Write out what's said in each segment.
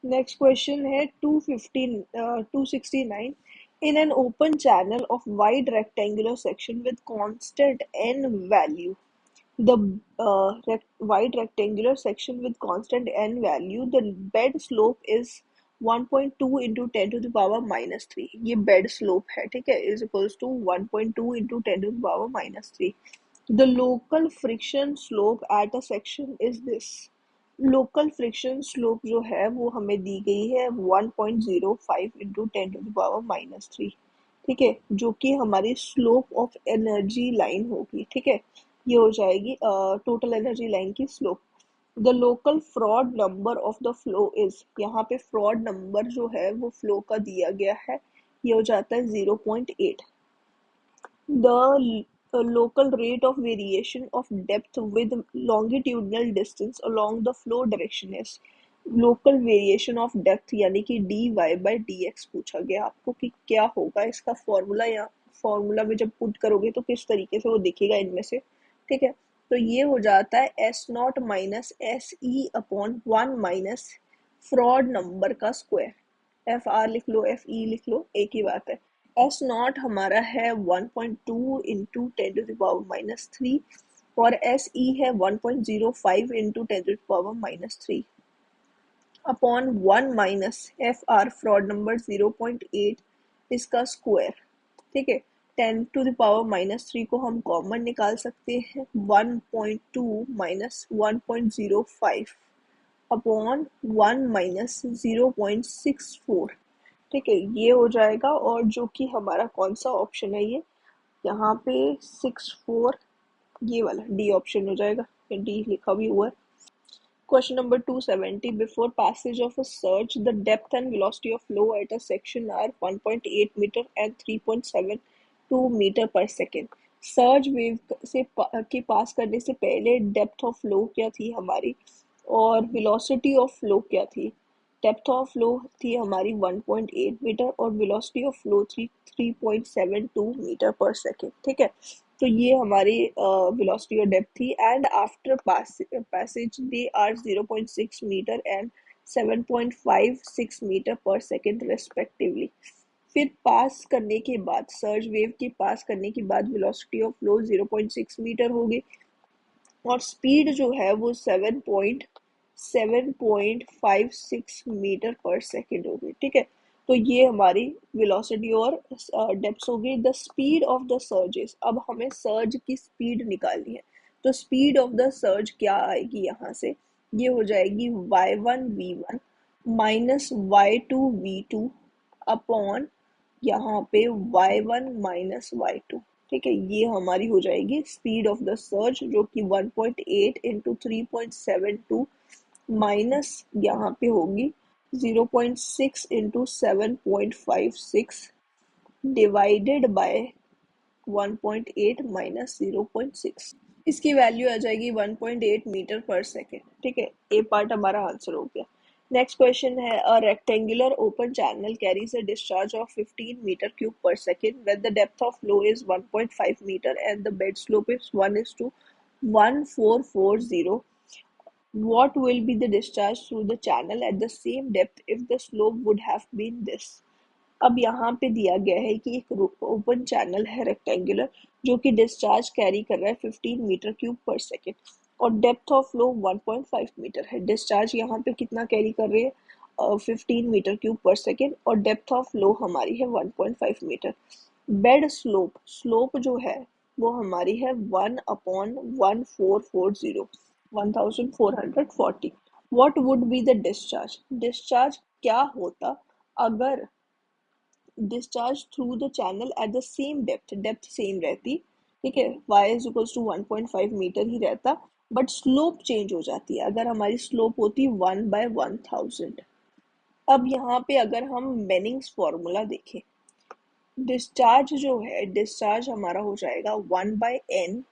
Next question है 269. In an open channel of wide rectangular section with constant n value, the wide rectangular section with constant n value, the bed slope is 1.2 into 10 to the power minus 3. ये bed slope है, ठीक है, is equals to 1.2 into 10 to the power minus 3. The local friction slope at a section is this. Local friction slope जो है वो हमें दी गई है 1.05 into 10 to the power minus 3, ठीक है, जो कि हमारी स्लोप ऑफ एनर्जी लाइन होगी, ठीक है, ये हो जाएगी टोटल एनर्जी लाइन की slope. The local fraud number of the flow is, यहाँ पे फ्रॉड नंबर जो है वो फ्लो का दिया गया है, ये हो जाता है 0.8. The local rate of variation of depth with longitudinal distance along the flow direction is. Local variation of depth यानी कि dy बाई dx पूछा गया आपको कि क्या होगा इसका फॉर्मूला, या फॉर्मूला में जब पुट करोगे तो किस तरीके से वो दिखेगा इनमें से, ठीक है. तो ये हो जाता है S not minus S E upon 1 minus fraud number का स्क्वायर. एफ आर लिख लो, एफ ई लिख लो, एक ही बात है. एस नॉट हमारा है 1.2 into 10 to the power minus 3 और एस ई है 1.05 into 10 to the power minus 3 upon 1 minus f r Froude number 0.8 इसका स्क्वायर, ठीक है. 10 टू द पावर माइनस 3 को हम कॉमन निकाल सकते हैं, 1.2 माइनस 1.05 अपॉन 1 माइनस 0.64, ठीक है, ये हो जाएगा. और जो कि हमारा कौन सा ऑप्शन है, ये यहाँ पे 64, ये वाला डी ऑप्शन हो जाएगा, डी लिखा भी हुआ है. Question number 270. Before passage of a surge, the depth and velocity of flow at a section are 1.8 meter and 3.72 meter per second. Surge wave से के पास करने से पहले डेप्थ ऑफ फ्लो क्या थी हमारी और वेलोसिटी ऑफ फ्लो क्या थी. डेप्थ ऑफ फ्लो थी हमारी 1.8 मीटर और वेलोसिटी ऑफ फ्लो थी 3.72 मीटर पर सेकेंड, ठीक है. तो ये हमारी वेलोसिटी और डेप्थ थी. And after passage they are 0.6 meter and 7.56 meter per second respectively. फिर पास करने के बाद, सर्ज वेव के पास करने के बाद वेलोसिटी ऑफ फ्लो 0.6 मीटर होगी और स्पीड जो है वो 7.56 मीटर पर सेकेंड होगी, ठीक है. तो ये हमारी वेलोसिटी और डेप्थ हो गई. The speed of the surges, अब हमें सर्ज की स्पीड निकालनी है. तो स्पीड ऑफ द सर्ज क्या आएगी यहाँ से, ये हो जाएगी y1 v1 minus y2 v2 upon यहाँ पे y1 माइनस y2, ठीक है. ये हमारी हो जाएगी स्पीड ऑफ द सर्ज जो कि 1.8 इंटू 3.72 माइनस यहाँ पे होगी 0.6 इंटू 7.56 डिवाइडेड बाय 1.8 माइनस 0.6. इसकी वैल्यू आ जाएगी 1.8 मीटर पर सेकेंड, ठीक है. ए पार्ट हमारा आंसर हो गया. नेक्स्ट क्वेश्चन है a rectangular open channel carries a discharge of 15 metre cube per second when the depth of flow is 1.5 metre and the bed slope is 1:1440. What will be the discharge through the channel at the same depth if the slope would have been this? अब यहाँ पे दिया गया है कि एक open channel है rectangular जो कि डिस्चार्ज कैरी कर रहा है 15 मीटर क्यूब पर सेकेंड और डेप्थ ऑफ फ्लो 1.5 मीटर है. डिस्चार्ज यहाँ पे कितना कैरी कर रही है 15 मीटर क्यूब पर सेकेंड और डेप्थ ऑफ फ्लो हमारी है 1.5 मीटर. बेड स्लोप, स्लोप जो है वो हमारी है 1/1440, 1440. What would be the discharge, discharge क्या होता अगर discharge through the channel at the same depth, depth same रहती, ठीक है, y is equals to 1.5 metre ही रहता, बट स्लोप चेंज हो जाती है. अगर हमारी स्लोप होती 1/1000. अब यहाँ पे अगर हम बेनिंग्स फॉर्मूला देखें, डिस्चार्ज जो है, डिस्चार्ज हमारा हो जाएगा 1/n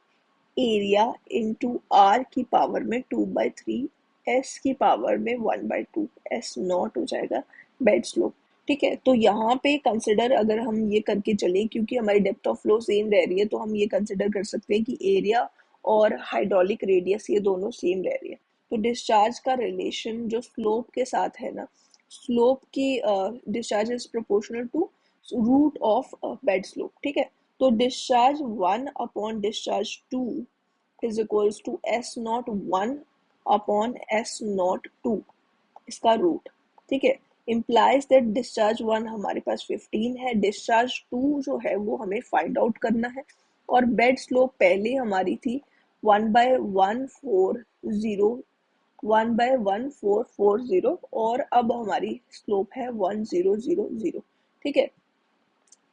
एरिया इंटू आर की पावर में 2/3 एस की पावर में 1/2 एस नॉट हो जाएगा बेड स्लोप, ठीक है. तो यहाँ पे कंसिडर अगर हम ये करके चलें क्योंकि हमारी डेप्थ ऑफ फ्लो सेम रह रही है तो हम ये कंसिडर कर सकते हैं कि एरिया और हाइड्रोलिक रेडियस ये दोनों सेम रह रही है. तो डिस्चार्ज का रिलेशन जो स्लोप के साथ है ना, स्लोप की discharge is proportional to root of bed slope, ठीक है। तो डिस्चार्ज 1/डिस्चार्ज 2 is equals to S0 1/S0 2, इसका रूट, ठीक है। इम्प्लाइज दैट डिस्चार्ज 1 हमारे पास 15 है, डिस्चार्ज 2 जो है वो हमें फाइंड आउट करना है, और बेड स्लोप पहले हमारी थी 1/1440 और अब हमारी स्लोप है 1000, ठीक है।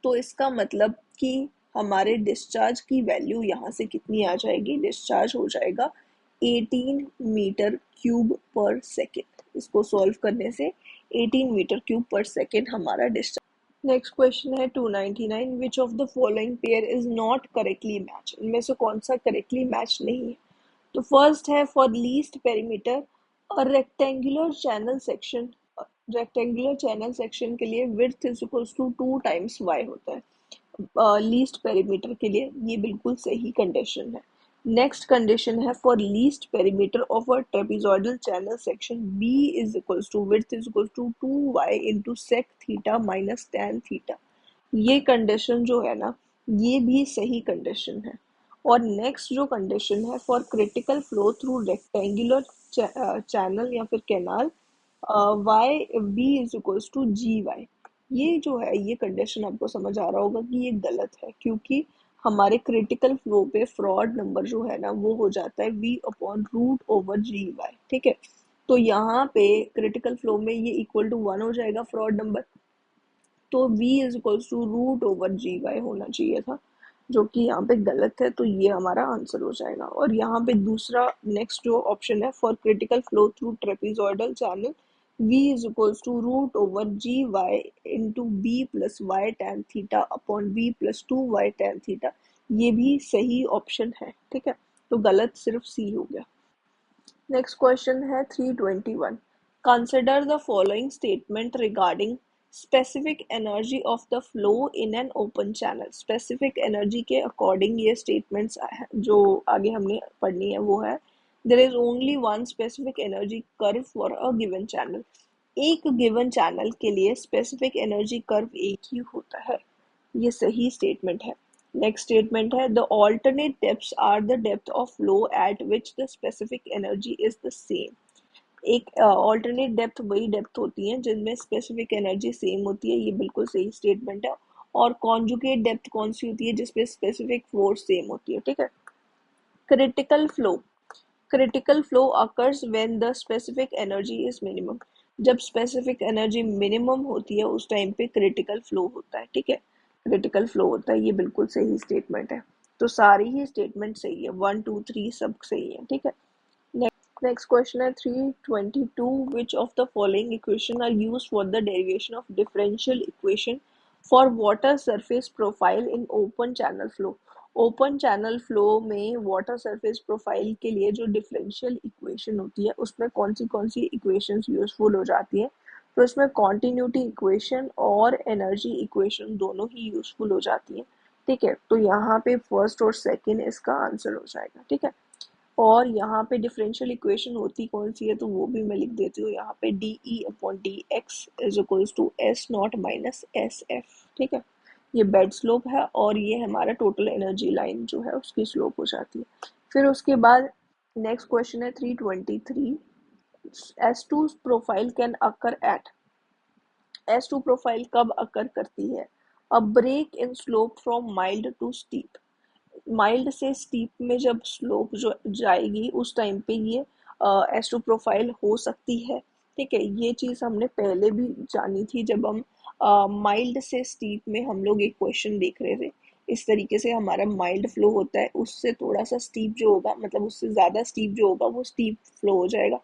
तो इसका मतलब कि हमारे डिस्चार्ज की वैल्यू यहाँ से कितनी आ जाएगी, डिस्चार्ज हो जाएगा 18 मीटर क्यूब पर सेकेंड। इसको सॉल्व करने से 18 मीटर क्यूब पर सेकेंड हमारा डिस्चार्ज। नेक्स्ट क्वेश्चन है 299, विच of the following pair is not correctly match, इनमें से कौन सा करेक्टली मैच नहीं है। तो फर्स्ट है फॉर लीस्ट पेरीमीटर और रेक्टेंगुलर चैनल सेक्शन के लिए width is equals to 2 times y होता है। लीस्ट पेरीमीटर के लिए ये बिल्कुल सही कंडीशन है। नेक्स्ट कंडीशन है for least perimeter of a trapezoidal channel section b is equals to width is equals to 2y into sec theta minus tan theta. ये कंडीशन जो है ना, ये भी सही कंडीशन है। और नेक्स्ट जो कंडीशन है for critical flow through rectangular channel या फिर canal Y B is equals to ji Y, ये जो है ये कंडीशन आपको समझ आ रहा होगा कि ये गलत है, क्योंकि हमारे क्रिटिकल फ्लो पे फ्रॉड नंबर जो है ना वो हो जाता है v/√/जी वाई, ठीक है। तो यहाँ पे क्रिटिकल फ्लो में ये इक्वल टू 1 हो जाएगा फ्रॉड नंबर, तो v is equals to √/ji Y होना चाहिए था, जो कि यहाँ पे गलत है, तो ये हमारा आंसर हो जाएगा। और यहाँ पे दूसरा नेक्स्ट जो ऑप्शन है for critical flow through trapezoidal channel v is equals to √/ji Y into B plus Y tan theta upon B plus 2y tan theta, ये भी सही ऑप्शन है, ठीक है। तो गलत सिर्फ सी हो गया। नेक्स्ट क्वेश्चन है 321, consider the following statement regarding specific energy of the flow in an open channel. Specific energy के अकॉर्डिंग ये स्टेटमेंट्स जो आगे हमने पढ़नी है वो है, there is only one specific energy curve for a given channel. एक गिवन चैनल के लिए स्पेसिफिक एनर्जी कर्व एक ही होता है, ये सही स्टेटमेंट है। नेक्स्ट स्टेटमेंट है the alternate depths are the depth of flow at which the specific energy is the same. एक ऑल्टरनेट डेप्थ वही डेप्थ होती है जिनमें स्पेसिफिक एनर्जी सेम होती है, ये बिल्कुल सही स्टेटमेंट है। और कॉन्जुगेट डेप्थ कौन सी होती है, जिसपे स्पेसिफिक फोर्स सेम होती है, ठीक है। Critical flow, critical flow occurs when the specific energy is minimum. जब स्पेसिफिक एनर्जी मिनिमम होती है उस टाइम पे क्रिटिकल फ्लो होता है, ठीक है। क्रिटिकल फ्लो होता है, ये बिल्कुल सही स्टेटमेंट है। तो सारी ही स्टेटमेंट सही है, 1 2 3 सब सही है, ठीक है। नेक्स्ट क्वेश्चन है 322, which of the following equation are used for the derivation of differential equation for water surface profile in open channel flow। Open channel flow में वाटर सरफेस प्रोफाइल के लिए जो डिफरेंशियल इक्वेशन होती है उसमें कौन सी equations useful हो जाती है। तो इसमें कॉन्टिन्यूटी इक्वेशन और एनर्जी इक्वेशन दोनों ही यूजफुल हो जाती है, ठीक है। तो यहाँ पे फर्स्ट और सेकंड इसका आंसर हो जाएगा, ठीक है। और यहाँ पे डिफरेंशियल इक्वेशन होती कौन सी है तो वो भी मैं लिख देती हूँ यहाँ पे, dE/dx is equals to S0 - SF, ठीक है। ये बेड स्लोप है और ये हमारा टोटल एनर्जी लाइन जो है उसकी स्लोप हो जाती है। फिर उसके बाद नेक्स्ट क्वेश्चन है 323, S2 profile can occur at, S2 profile कब अकर करती है, a break in slope from mild to steep. Mild से स्टीप में जब स्लोप जो जाएगी उस टाइम पे ये एस्ट्रो प्रोफाइल हो सकती है, ठीक है। ये चीज़ हमने पहले भी जानी थी जब हम माइल्ड से स्टीप में हम लोग एक क्वेश्चन देख रहे थे। इस तरीके से हमारा माइल्ड फ्लो होता है, उससे थोड़ा सा स्टीप जो होगा, मतलब उससे ज़्यादा स्टीप जो होगा वो स्टीप फ्लो हो जाएगा।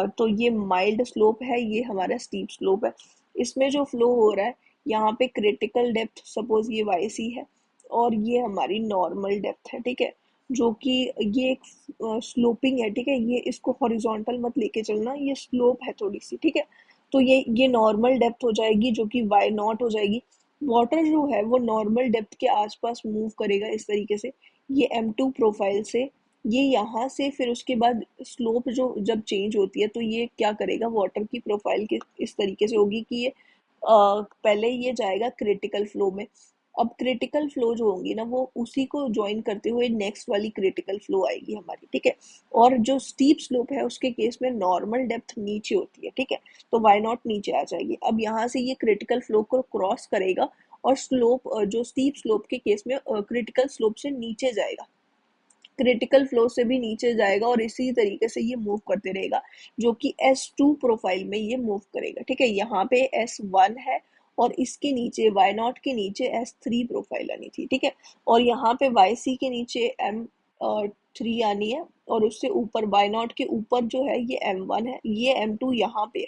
तो ये माइल्ड स्लोप है, ये हमारा स्टीप स्लोप है। इसमें जो फ्लो हो रहा है यहाँ पे क्रिटिकल डेप्थ सपोज ये वाई सी है और ये हमारी नॉर्मल डेप्थ है, ठीक है। जो कि ये एक स्लोपिंग है, ठीक है। ये इसको हॉरिजॉन्टल मत लेके चलना, ये स्लोप है थोड़ी सी, ठीक है। तो ये नॉर्मल डेप्थ हो जाएगी जो कि y0 हो जाएगी। वाटर जो है वो नॉर्मल डेप्थ के आसपास मूव करेगा इस तरीके से, ये M2 प्रोफाइल से ये यहाँ से फिर उसके बाद स्लोप जो जब चेंज होती है तो ये क्या करेगा, वाटर की प्रोफाइल के इस तरीके से होगी कि ये पहले ये जाएगा क्रिटिकल फ्लो में। अब क्रिटिकल फ्लो जो होंगी ना वो उसी को ज्वाइन करते हुए नेक्स्ट वाली क्रिटिकल फ्लो आएगी हमारी, ठीक है। और जो स्टीप स्लोप है उसके केस में नॉर्मल डेप्थ नीचे होती है, ठीक है, तो वाई नॉट नीचे आ जाएगी। अब यहाँ से ये क्रिटिकल फ्लो को क्रॉस करेगा और स्लोप जो स्टीप स्लोप के केस में क्रिटिकल स्लोप से नीचे जाएगा, क्रिटिकल फ्लो से भी नीचे जाएगा और इसी तरीके से ये मूव करते रहेगा, जो कि S2 प्रोफाइल में ये मूव करेगा, ठीक है। यहाँ पे S1 है और इसके नीचे Y0 के नीचे S3 प्रोफाइल आनी थी, ठीक है। और यहाँ पे YC के नीचे M3 आनी है और उससे ऊपर Y0 के ऊपर जो है ये M1 है, ये M2 यहाँ पे है,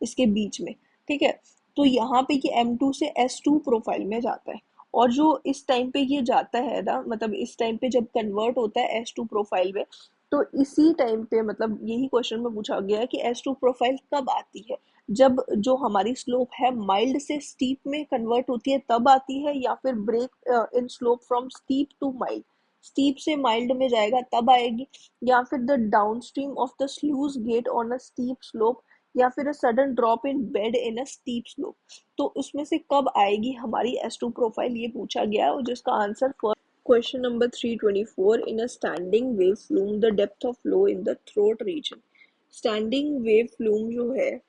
इसके बीच में, ठीक है। तो यहाँ पे ये M2 से S2 प्रोफाइल में जाता है। और जो इस टाइम पे ये जाता है ना, मतलब इस टाइम पे जब कन्वर्ट होता है S2 प्रोफाइल में, तो इसी टाइम पे मतलब यही क्वेश्चन में पूछा गया है कि S2 प्रोफाइल कब आती है, जब जो हमारी स्लोप है माइल्ड से स्टीप में कन्वर्ट होती है तब आती है, या फिर break in slope from steep to mild, steep से माइल्ड में जाएगा तब आएगी, या फिर the downstream of the sluice gate on a steep slope, या फिर a sudden drop in bed in a steep slope. तो उसमें से कब आएगी हमारी S2 प्रोफाइल, ये पूछा गया है, और जिसका answer first question number 324, in a standing wave flume the depth of flow in the throat region. Standing wave flume जो है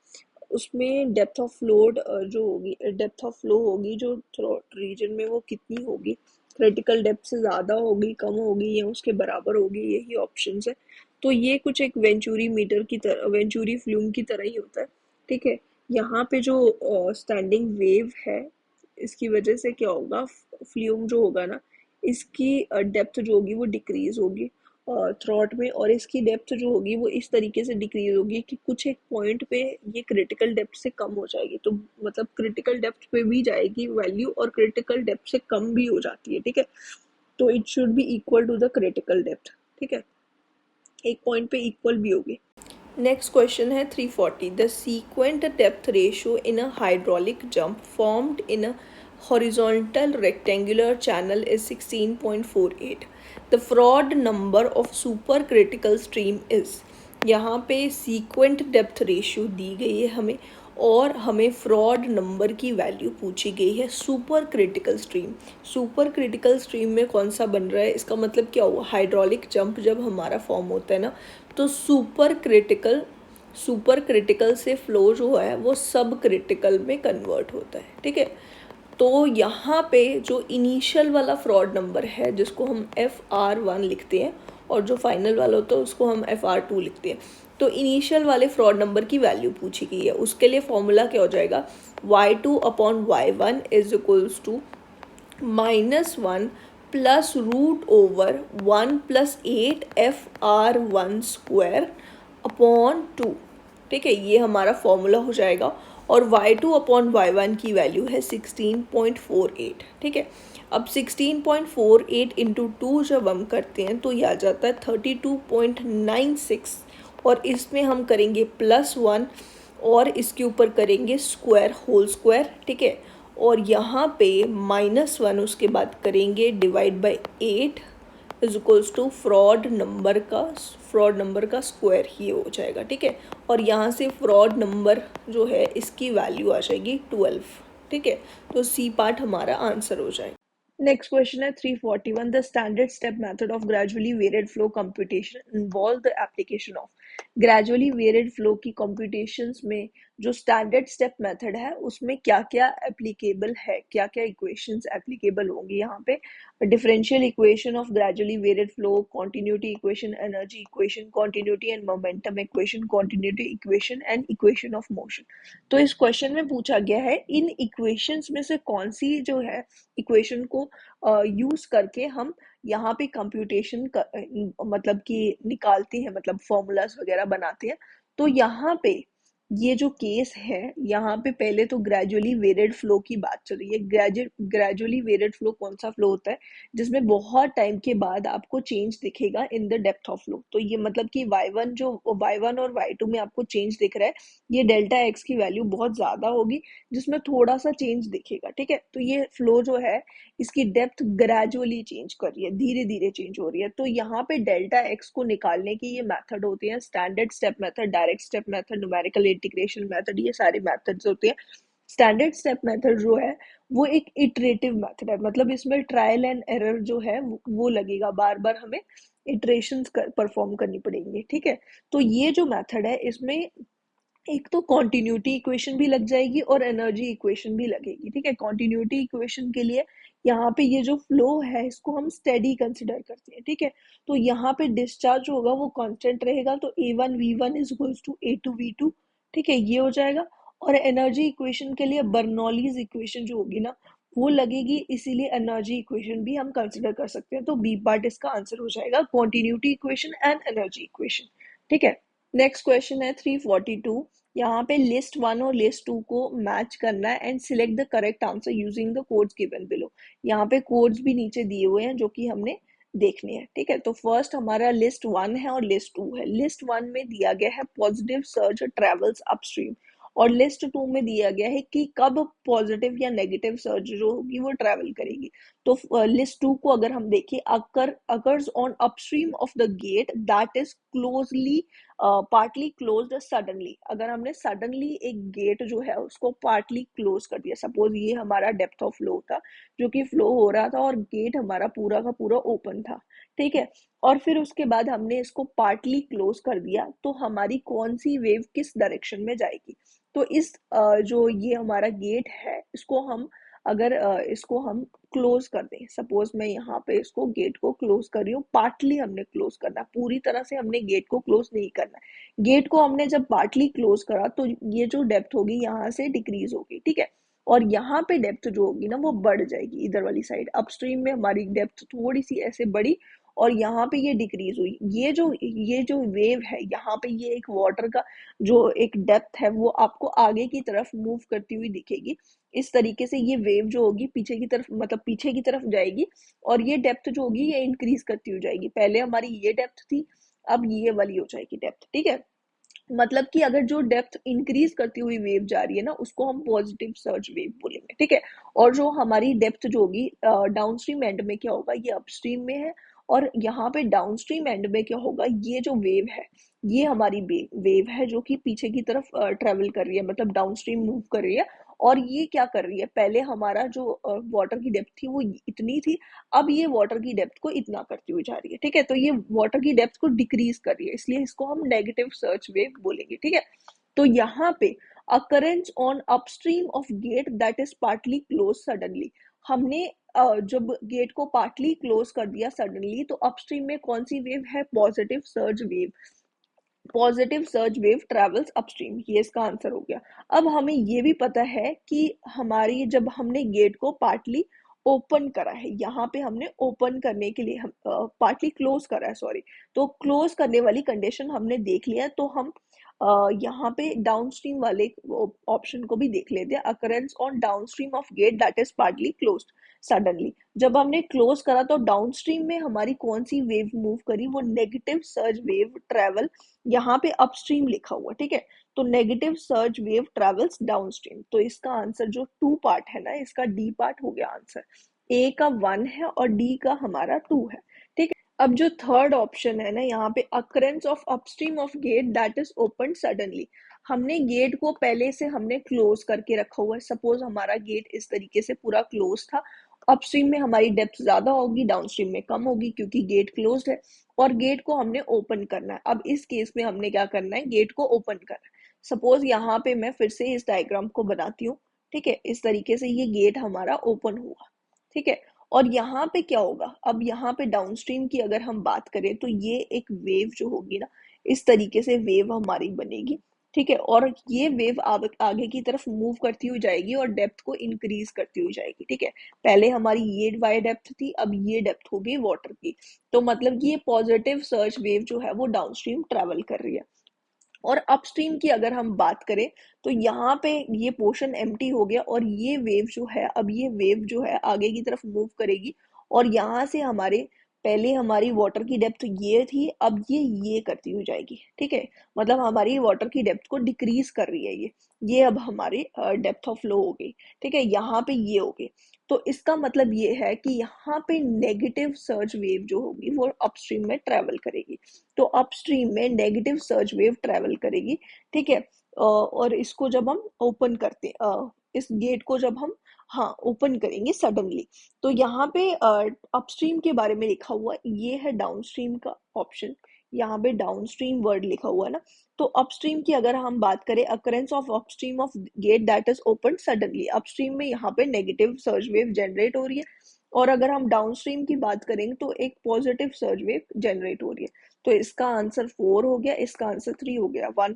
उसमें डेप्थ ऑफ फ्लोड जो होगी, डेप्थ ऑफ फ्लो होगी जो थ्रोट रीजन में, वो कितनी होगी, क्रिटिकल डेप्थ से ज़्यादा होगी, कम होगी, या उसके बराबर होगी, यही ऑप्शन है। तो ये कुछ एक वेंचुरी मीटर की तरह, वेंचुरी फ्लूम की तरह ही होता है, ठीक है। यहाँ पे जो स्टैंडिंग वेव है इसकी वजह से क्या होगा, फ्लूम जो होगा ना इसकी डेप्थ जो होगी वो डिक्रीज होगी थ्रॉट में, और इसकी डेप्थ जो होगी वो इस तरीके से डिक्रीज होगी कि कुछ एक पॉइंट पे ये क्रिटिकल डेप्थ से कम हो जाएगी। तो मतलब क्रिटिकल डेप्थ पे भी जाएगी वैल्यू और क्रिटिकल डेप्थ से कम भी हो जाती है, ठीक है। तो it should be equal to the critical depth, ठीक है, एक पॉइंट पे इक्वल भी होगी। नेक्स्ट क्वेश्चन है 340, the sequent depth ratio in a hydraulic jump formed in a horizontal rectangular channel is 16.48. The fraud number of supercritical stream is, यहाँ पे sequent depth ratio दी गई है हमें और हमें फ्रॉड नंबर की वैल्यू पूछी गई है super critical stream. Super critical stream में कौन सा बन रहा है, इसका मतलब क्या हुआ, हाइड्रोलिक जंप जब हमारा फॉर्म होता है ना तो सुपर क्रिटिकल से फ्लो जो है वो सब क्रिटिकल में कन्वर्ट होता है, ठीक है। तो यहाँ पे जो इनिशियल वाला फ्रॉड नंबर है जिसको हम FR1 लिखते हैं और जो फाइनल वाला होता है उसको हम FR2 लिखते हैं, तो इनिशियल वाले फ्रॉड नंबर की वैल्यू पूछी गई है। उसके लिए फॉर्मूला क्या हो जाएगा, Y2 upon Y1 is equals to -1 plus root over 1 plus 8 FR1 square upon 2, ठीक है, ये हमारा फॉर्मूला हो जाएगा। और Y2 अपॉन Y1 की वैल्यू है 16.48, ठीक है। अब 16.48 इंटू 2 जब हम करते हैं तो ये आ जाता है 32.96, और इसमें हम करेंगे +1 और इसके ऊपर करेंगे स्क्वायर, होल स्क्वायर, ठीक है। और यहाँ पे -1 उसके बाद करेंगे divide by 8 is equals to Froude number का स्क्वायर ही हो जाएगा, ठीक है। और यहाँ से फ्रॉड नंबर जो है इसकी वैल्यू आ जाएगी 12, ठीक है। तो सी पार्ट हमारा आंसर हो जाएगा। नेक्स्ट क्वेश्चन है 341, the standard step method of gradually varied flow computation involve the application of. Gradually varied flow की कंप्यूटेशंस में जो स्टैंडर्ड स्टेप मेथड है उसमें क्या क्या एप्लीकेबल है, क्या क्या इक्वेशंस एप्लीकेबल होंगी यहाँ पे, differential equation of gradually varied flow, continuity equation, energy equation, continuity and momentum equation, continuity equation and equation of motion. तो इस क्वेश्चन में पूछा गया है इन इक्वेशंस में से कौन सी जो है इक्वेशन को यूज करके हम यहाँ पे कंप्यूटेशन मतलब कि निकालते हैं, मतलब फॉर्मूलाज वगैरह बनाते हैं। तो यहाँ पे ये जो केस है यहाँ पे पहले तो ग्रेजुअली वेरिएड फ्लो की बात चल रही है। ग्रेजुअली वेरिएड फ्लो कौन सा फ्लो होता है जिसमें बहुत टाइम के बाद आपको चेंज दिखेगा इन द डेप्थ ऑफ फ्लो। तो ये मतलब कि y1 और y2 में आपको चेंज दिख रहा है, ये डेल्टा x की वैल्यू बहुत ज्यादा होगी जिसमें थोड़ा सा चेंज दिखेगा। ठीक है, तो ये फ्लो जो है इसकी डेप्थ ग्रेजुअली चेंज कर रही है, धीरे धीरे चेंज हो रही है। तो यहाँ पे डेल्टा एक्स को निकालने की ये मेथड होती है standard step method, direct step method, numerical integration method, ये सारे मेथड्स होते हैं। स्टैंडर्ड स्टेप मेथड जो है वो एक इटरेटिव मेथड है, मतलब इसमें ट्रायल एंड एरर जो है वो लगेगा, बार बार हमें इटरेशंस परफॉर्म करनी पड़ेंगी। ठीक है, तो ये जो मेथड है इसमें एक तो कॉन्टिन्यूटी इक्वेशन भी लग जाएगी और एनर्जी इक्वेशन भी लगेगी। ठीक है, कॉन्टिन्यूटी इक्वेशन के लिए यहाँ पे ये जो फ्लो है इसको हम स्टेडी कंसिडर करते हैं। ठीक है, तो यहाँ पे डिस्चार्ज होगा वो कांस्टेंट रहेगा, तो A1 V1 is equals to A2 V2। ठीक है, ये हो जाएगा। और एनर्जी इक्वेशन के लिए बर्नौलीज इक्वेशन जो होगी ना वो लगेगी, इसीलिए एनर्जी इक्वेशन भी हम कंसिडर कर सकते हैं। तो बी पार्ट इसका आंसर हो जाएगा, continuity equation and energy equation. ठीक है, नेक्स्ट क्वेश्चन है 342। यहाँ पे लिस्ट वन और लिस्ट टू को मैच करना है and select the correct answer using the codes given below. यहाँ पे कोड्स भी नीचे दिए हुए हैं जो कि हमने देखने हैं। ठीक है, तो फर्स्ट हमारा लिस्ट वन है और लिस्ट टू है। लिस्ट वन में दिया गया है पॉजिटिव सर्ज ट्रेवल्स अपस्ट्रीम, और लिस्ट टू में दिया गया है कि कब पॉजिटिव या नेगेटिव सर्ज जो होगी वो ट्रेवल करेगी। तो लिस्ट टू को अगर हम देखें, occurs on upstream of the get that is closely partly closed suddenly. अगर हमने सडनली एक गेट जो है उसको पार्टली क्लोज कर दिया, सपोज ये हमारा डेप्थ ऑफ फ्लो था जो कि फ्लो हो रहा था और गेट हमारा पूरा का पूरा ओपन था। ठीक है, और फिर उसके बाद हमने इसको पार्टली क्लोज कर दिया, तो हमारी कौन सी वेव किस डायरेक्शन में जाएगी। तो इस जो ये हमारा गेट है इसको हम अगर इसको हम क्लोज कर दें, सपोज मैं यहाँ पे इसको गेट को क्लोज कर रही हूँ, पार्टली हमने क्लोज करना, पूरी तरह से हमने गेट को क्लोज नहीं करना। गेट को हमने जब पार्टली क्लोज करा तो ये जो डेप्थ होगी यहाँ से डिक्रीज होगी। ठीक है, और यहाँ पे डेप्थ जो होगी ना वो बढ़ जाएगी, इधर वाली साइड अपस्ट्रीम में हमारी डेप्थ थोड़ी सी ऐसे बढ़ी और यहाँ पे ये डिक्रीज हुई। ये जो वेव है यहाँ पे ये एक वाटर का जो एक डेप्थ है वो आपको आगे की तरफ मूव करती हुई दिखेगी। इस तरीके से ये वेव जो होगी पीछे की तरफ, मतलब पीछे की तरफ जाएगी और ये डेप्थ जो होगी ये इंक्रीज करती हुई जाएगी। पहले हमारी ये डेप्थ थी, अब ये वाली हो जाएगी डेप्थ। ठीक है, मतलब कि अगर जो डेप्थ इंक्रीज करती हुई वेव जा रही है ना उसको हम पॉजिटिव सर्ज वेव बोलेंगे। ठीक है, और जो हमारी डेप्थ जो होगी डाउनस्ट्रीम एंड में क्या होगा, ये अपस्ट्रीम में है, और यहाँ पे डाउनस्ट्रीम एंड में क्या होगा, ये जो वेव है ये हमारी वेव है जो कि पीछे की तरफ ट्रेवल कर रही है, मतलब डाउनस्ट्रीम मूव कर रही है। और ये क्या कर रही है, पहले हमारा जो वाटर की डेप्थ थी वो इतनी थी, अब ये वाटर की डेप्थ को इतना करती हुई जा रही है। ठीक है, तो ये वाटर की डेप्थ को डिक्रीज कर रही है, इसलिए इसको हम नेगेटिव सर्च वेव बोलेंगे। ठीक है, तो यहाँ पे occurrence on upstream of get that is partly close suddenly, हमने जब गेट को पार्टली क्लोज कर दिया सडनली तो अपस्ट्रीम में कौन सी वेव है, positive surge wave. Positive surge wave travels upstream, ये इसका आंसर हो गया। अब हमें ये भी पता है कि हमारी जब हमने गेट को पार्टली ओपन करा है, यहाँ पे हमने ओपन करने के लिए हम पार्टली क्लोज करा है, सॉरी, तो क्लोज करने वाली कंडीशन हमने देख लिया, तो हम यहाँ पे डाउनस्ट्रीम वाले ऑप्शन को भी देख लेते हैं, occurrence on downstream of get that is partly closed suddenly. जब हमने क्लोज करा तो डाउनस्ट्रीम में हमारी कौन सी वेव मूव करी, वो नेगेटिव सर्ज वेव ट्रेवल, यहाँ पे अपस्ट्रीम लिखा हुआ। ठीक है, तो negative surge wave travels downstream, तो इसका आंसर जो टू पार्ट है ना इसका डी पार्ट हो गया आंसर। ए का वन है और डी का हमारा टू है। ठीक है, अब जो थर्ड ऑप्शन है ना यहाँ पे occurrence of upstream of get that is open suddenly, हमने गेट को पहले से हमने क्लोज करके रखा हुआ है, सपोज हमारा गेट इस तरीके से पूरा क्लोज था, अपस्ट्रीम में हमारी डेप्थ ज्यादा होगी, डाउनस्ट्रीम में कम होगी क्योंकि गेट क्लोज्ड है, और गेट को हमने ओपन करना है। अब इस केस में हमने क्या करना है, गेट को ओपन करना है। सपोज यहाँ पे मैं फिर से इस डायग्राम को बनाती हूँ। ठीक है, इस तरीके से ये गेट हमारा ओपन हुआ। ठीक है, और यहाँ पे क्या होगा, अब यहाँ पे डाउनस्ट्रीम की अगर हम बात करें तो ये एक वेव जो होगी ना इस तरीके से वेव हमारी बनेगी। ठीक है, और ये वेव आगे की तरफ मूव करती हुई जाएगी और डेप्थ को इंक्रीज करती हुई जाएगी। ठीक है, पहले हमारी ये वाई डेप्थ थी, अब ये डेप्थ होगी वाटर की, तो मतलब ये पॉजिटिव सर्च वेव जो है वो डाउनस्ट्रीम ट्रेवल कर रही है। और अपस्ट्रीम की अगर हम बात करें तो यहाँ पे ये पोर्शन एम्प्टी हो गया और ये वेव जो है, अब ये वेव जो है आगे की तरफ मूव करेगी और यहाँ से हमारे, पहले हमारी वाटर की डेप्थ ये थी, अब ये करती हुई जाएगी, ठीक है। मतलब हमारी वाटर की डेप्थ को डिक्रीज कर रही है ये अब हमारी डेप्थ ऑफ फ्लो हो गई, ठीक है। यहाँ पे ये हो गई, तो इसका मतलब ये है कि यहाँ पे नेगेटिव सर्ज वेव जो होगी वो अपस्ट्रीम में ट्रेवल करेगी। तो अपस्ट्रीम में नेगेटिव सर्ज वेव ट्रेवल करेगी, ठीक है। और इसको जब हम ओपन करते इस गेट को जब हम, हाँ, ओपन करेंगे सडनली, तो यहाँ पे अपस्ट्रीम के बारे में लिखा हुआ ये है डाउनस्ट्रीम का ऑप्शन, यहाँ पे डाउनस्ट्रीम वर्ड लिखा हुआ है ना। तो अपस्ट्रीम की अगर हम बात करें, occurrence of upstream of get that is open suddenly, upstream में यहाँ पे नेगेटिव सर्ज वेव जनरेट हो रही है, और अगर हम डाउनस्ट्रीम की बात करेंगे तो एक पॉजिटिव सर्ज वेव जनरेट हो रही है। तो इसका आंसर 4 हो गया, इसका आंसर 3 हो गया, 1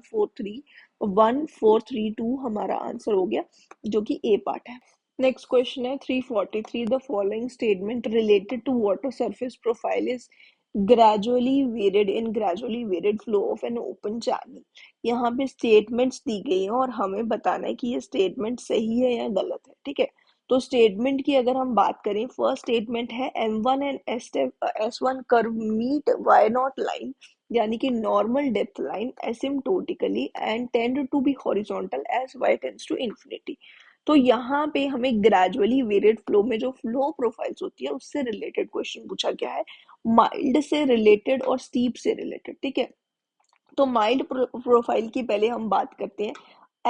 4 3 हमारा आंसर हो गया, जो कि ए पार्ट है। नेक्स्ट क्वेश्चन है 343, the following statement related to water surface profile is gradually varied flow of an open channel. यहाँ पे स्टेटमेंट्स दी गई हैं और हमें बताना है कि ये स्टेटमेंट सही है या गलत है, ठीक है। तो स्टेटमेंट की अगर हम बात करें, फर्स्ट स्टेटमेंट है M1 and S1 curve meet Y naught line, यानी कि normal depth line asymptotically and tend to be horizontal as y tends to infinity. तो यहाँ पे हमें ग्रेजुअली वेरिएड फ्लो में जो फ्लो प्रोफाइल्स होती है उससे रिलेटेड क्वेश्चन पूछा गया है, माइल्ड से रिलेटेड और स्टीप से रिलेटेड, ठीक है। तो माइल्ड प्रोफाइल की पहले हम बात करते हैं।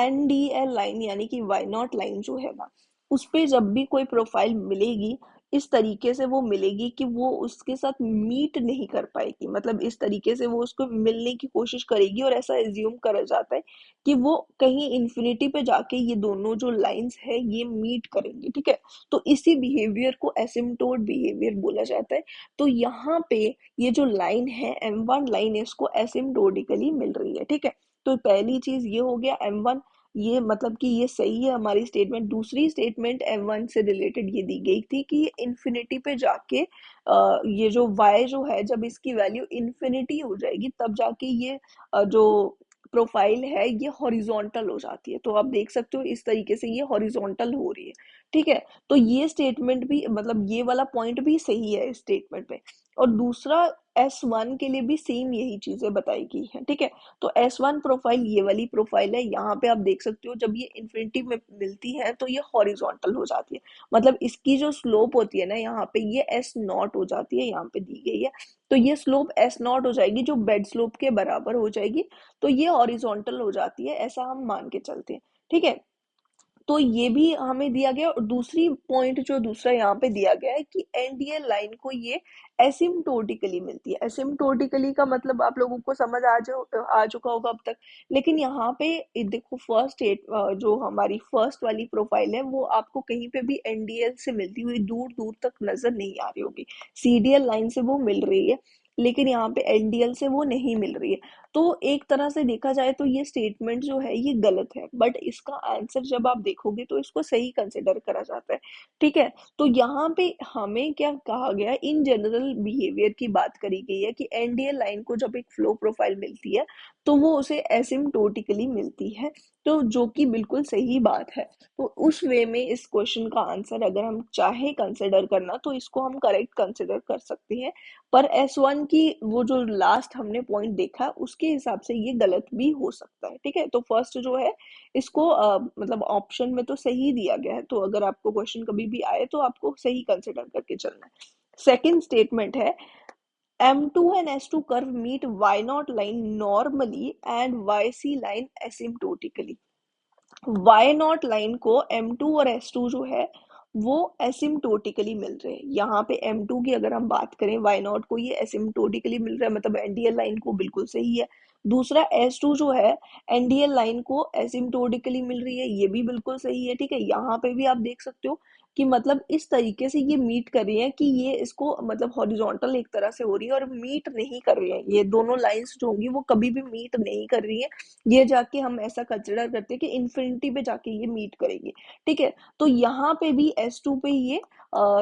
NDL लाइन यानी कि वाई नॉट लाइन जो है ना, उस पे जब भी कोई प्रोफाइल मिलेगी इस तरीके से वो मिलेगी कि वो उसके साथ मीट नहीं कर पाएगी, मतलब इस तरीके से वो उसको मिलने की कोशिश करेगी और ऐसा एज्यूम करा जाता है कि वो कहीं इन्फिनिटी पे जाके ये दोनों जो लाइंस है ये मीट करेंगी, ठीक है। तो इसी बिहेवियर को एसिम्प्टोट बिहेवियर बोला जाता है। तो यहाँ पे ये जो लाइन है M1 लाइन, इसको एसिम्प्टोटिकली मिल रही है, ठीक है। तो पहली चीज ये हो गया M1, ये मतलब कि ये सही है हमारी स्टेटमेंट। दूसरी स्टेटमेंट M1 से रिलेटेड ये दी गई थी कि ये इन्फिनिटी पे जाके ये जो y जो है, जब इसकी वैल्यू इन्फिनिटी हो जाएगी तब जाके ये जो प्रोफाइल है ये हॉरिजॉन्टल हो जाती है। तो आप देख सकते हो इस तरीके से ये हॉरिजॉन्टल हो रही है, ठीक है। तो ये स्टेटमेंट भी, मतलब ये वाला पॉइंट भी सही है इस स्टेटमेंट में। और दूसरा S1 के लिए भी सेम यही चीजें बताई गई है, ठीक है। तो S1 प्रोफाइल ये वाली प्रोफाइल है, यहाँ पे आप देख सकते हो जब ये इन्फिनिटी में मिलती है तो ये हॉरिजॉन्टल हो जाती है, मतलब इसकी जो स्लोप होती है ना यहाँ पे ये S0 हो जाती है, यहाँ पे दी गई है। तो ये स्लोप S0 हो जाएगी जो बेड स्लोप के बराबर हो जाएगी, तो ये हॉरिजॉन्टल हो जाती है, ऐसा हम मान के चलते हैं, ठीक है। तो ये भी हमें दिया गया। और दूसरी पॉइंट जो दूसरा यहाँ पे दिया गया है कि एनडीएल लाइन को ये एसिम्प्टोटिकली मिलती है। एसिम्प्टोटिकली का मतलब आप लोगों को समझ आ चुका होगा अब तक। लेकिन यहाँ पे देखो फर्स्ट एट जो हमारी फर्स्ट वाली प्रोफाइल है वो आपको कहीं पे भी एनडीएल से मिलती हुई दूर दूर तक नजर नहीं आ रही होगी, सीडीएल लाइन से वो मिल रही है, लेकिन यहाँ पे एनडीएल से वो नहीं मिल रही है। तो एक तरह से देखा जाए तो ये स्टेटमेंट जो है ये गलत है, बट इसका आंसर जब आप देखोगे तो इसको सही कंसिडर करा जाता है, ठीक है। तो यहाँ पे हमें क्या कहा गया, इन जनरल बिहेवियर की बात करी गई है कि एनडीएल लाइन को जब एक फ्लो प्रोफाइल मिलती है तो वो उसे एसिम्प्टोटिकली मिलती है, तो जो कि बिल्कुल सही बात है। तो उस वे में इस क्वेश्चन का आंसर अगर हम चाहे कंसिडर करना तो इसको हम करेक्ट कंसिडर कर सकते हैं। पर S1 की वो जो लास्ट हमने पॉइंट देखा उसके हिसाब से ये गलत भी हो सकता है, ठीक है। तो फर्स्ट जो है इसको मतलब ऑप्शन में तो सही दिया गया है, तो अगर आपको क्वेश्चन कभी भी आए तो आपको सही कंसिडर करके चलना है। सेकेंड स्टेटमेंट है M2 and S2 curve meet Y0 line normally and YC line asymptotically। Y naught line को M2 और S2 जो है वो एसिम्प्टोटिकली मिल रहे हैं। यहाँ पे M2 की अगर हम बात करें, वाई नॉट को ये एसिम्प्टोटिकली मिल रहा है, मतलब एनडीएल लाइन को बिल्कुल सही है। दूसरा S2 जो है एनडीएल लाइन को एसिम्प्टोटिकली मिल रही है, ये भी बिल्कुल सही है, ठीक है। यहाँ पे भी आप देख सकते हो कि मतलब इस तरीके से ये मीट कर रही है कि ये इसको मतलब हॉरिजॉन्टल एक तरह से हो रही है और मीट नहीं कर रही है, ये दोनों लाइंस जो होंगी वो कभी भी मीट नहीं कर रही है। ये जाके हम ऐसा कंसिडर करते हैं कि इन्फिनिटी पे जाके ये मीट करेगी, ठीक है। तो यहाँ पे भी S2 पे ये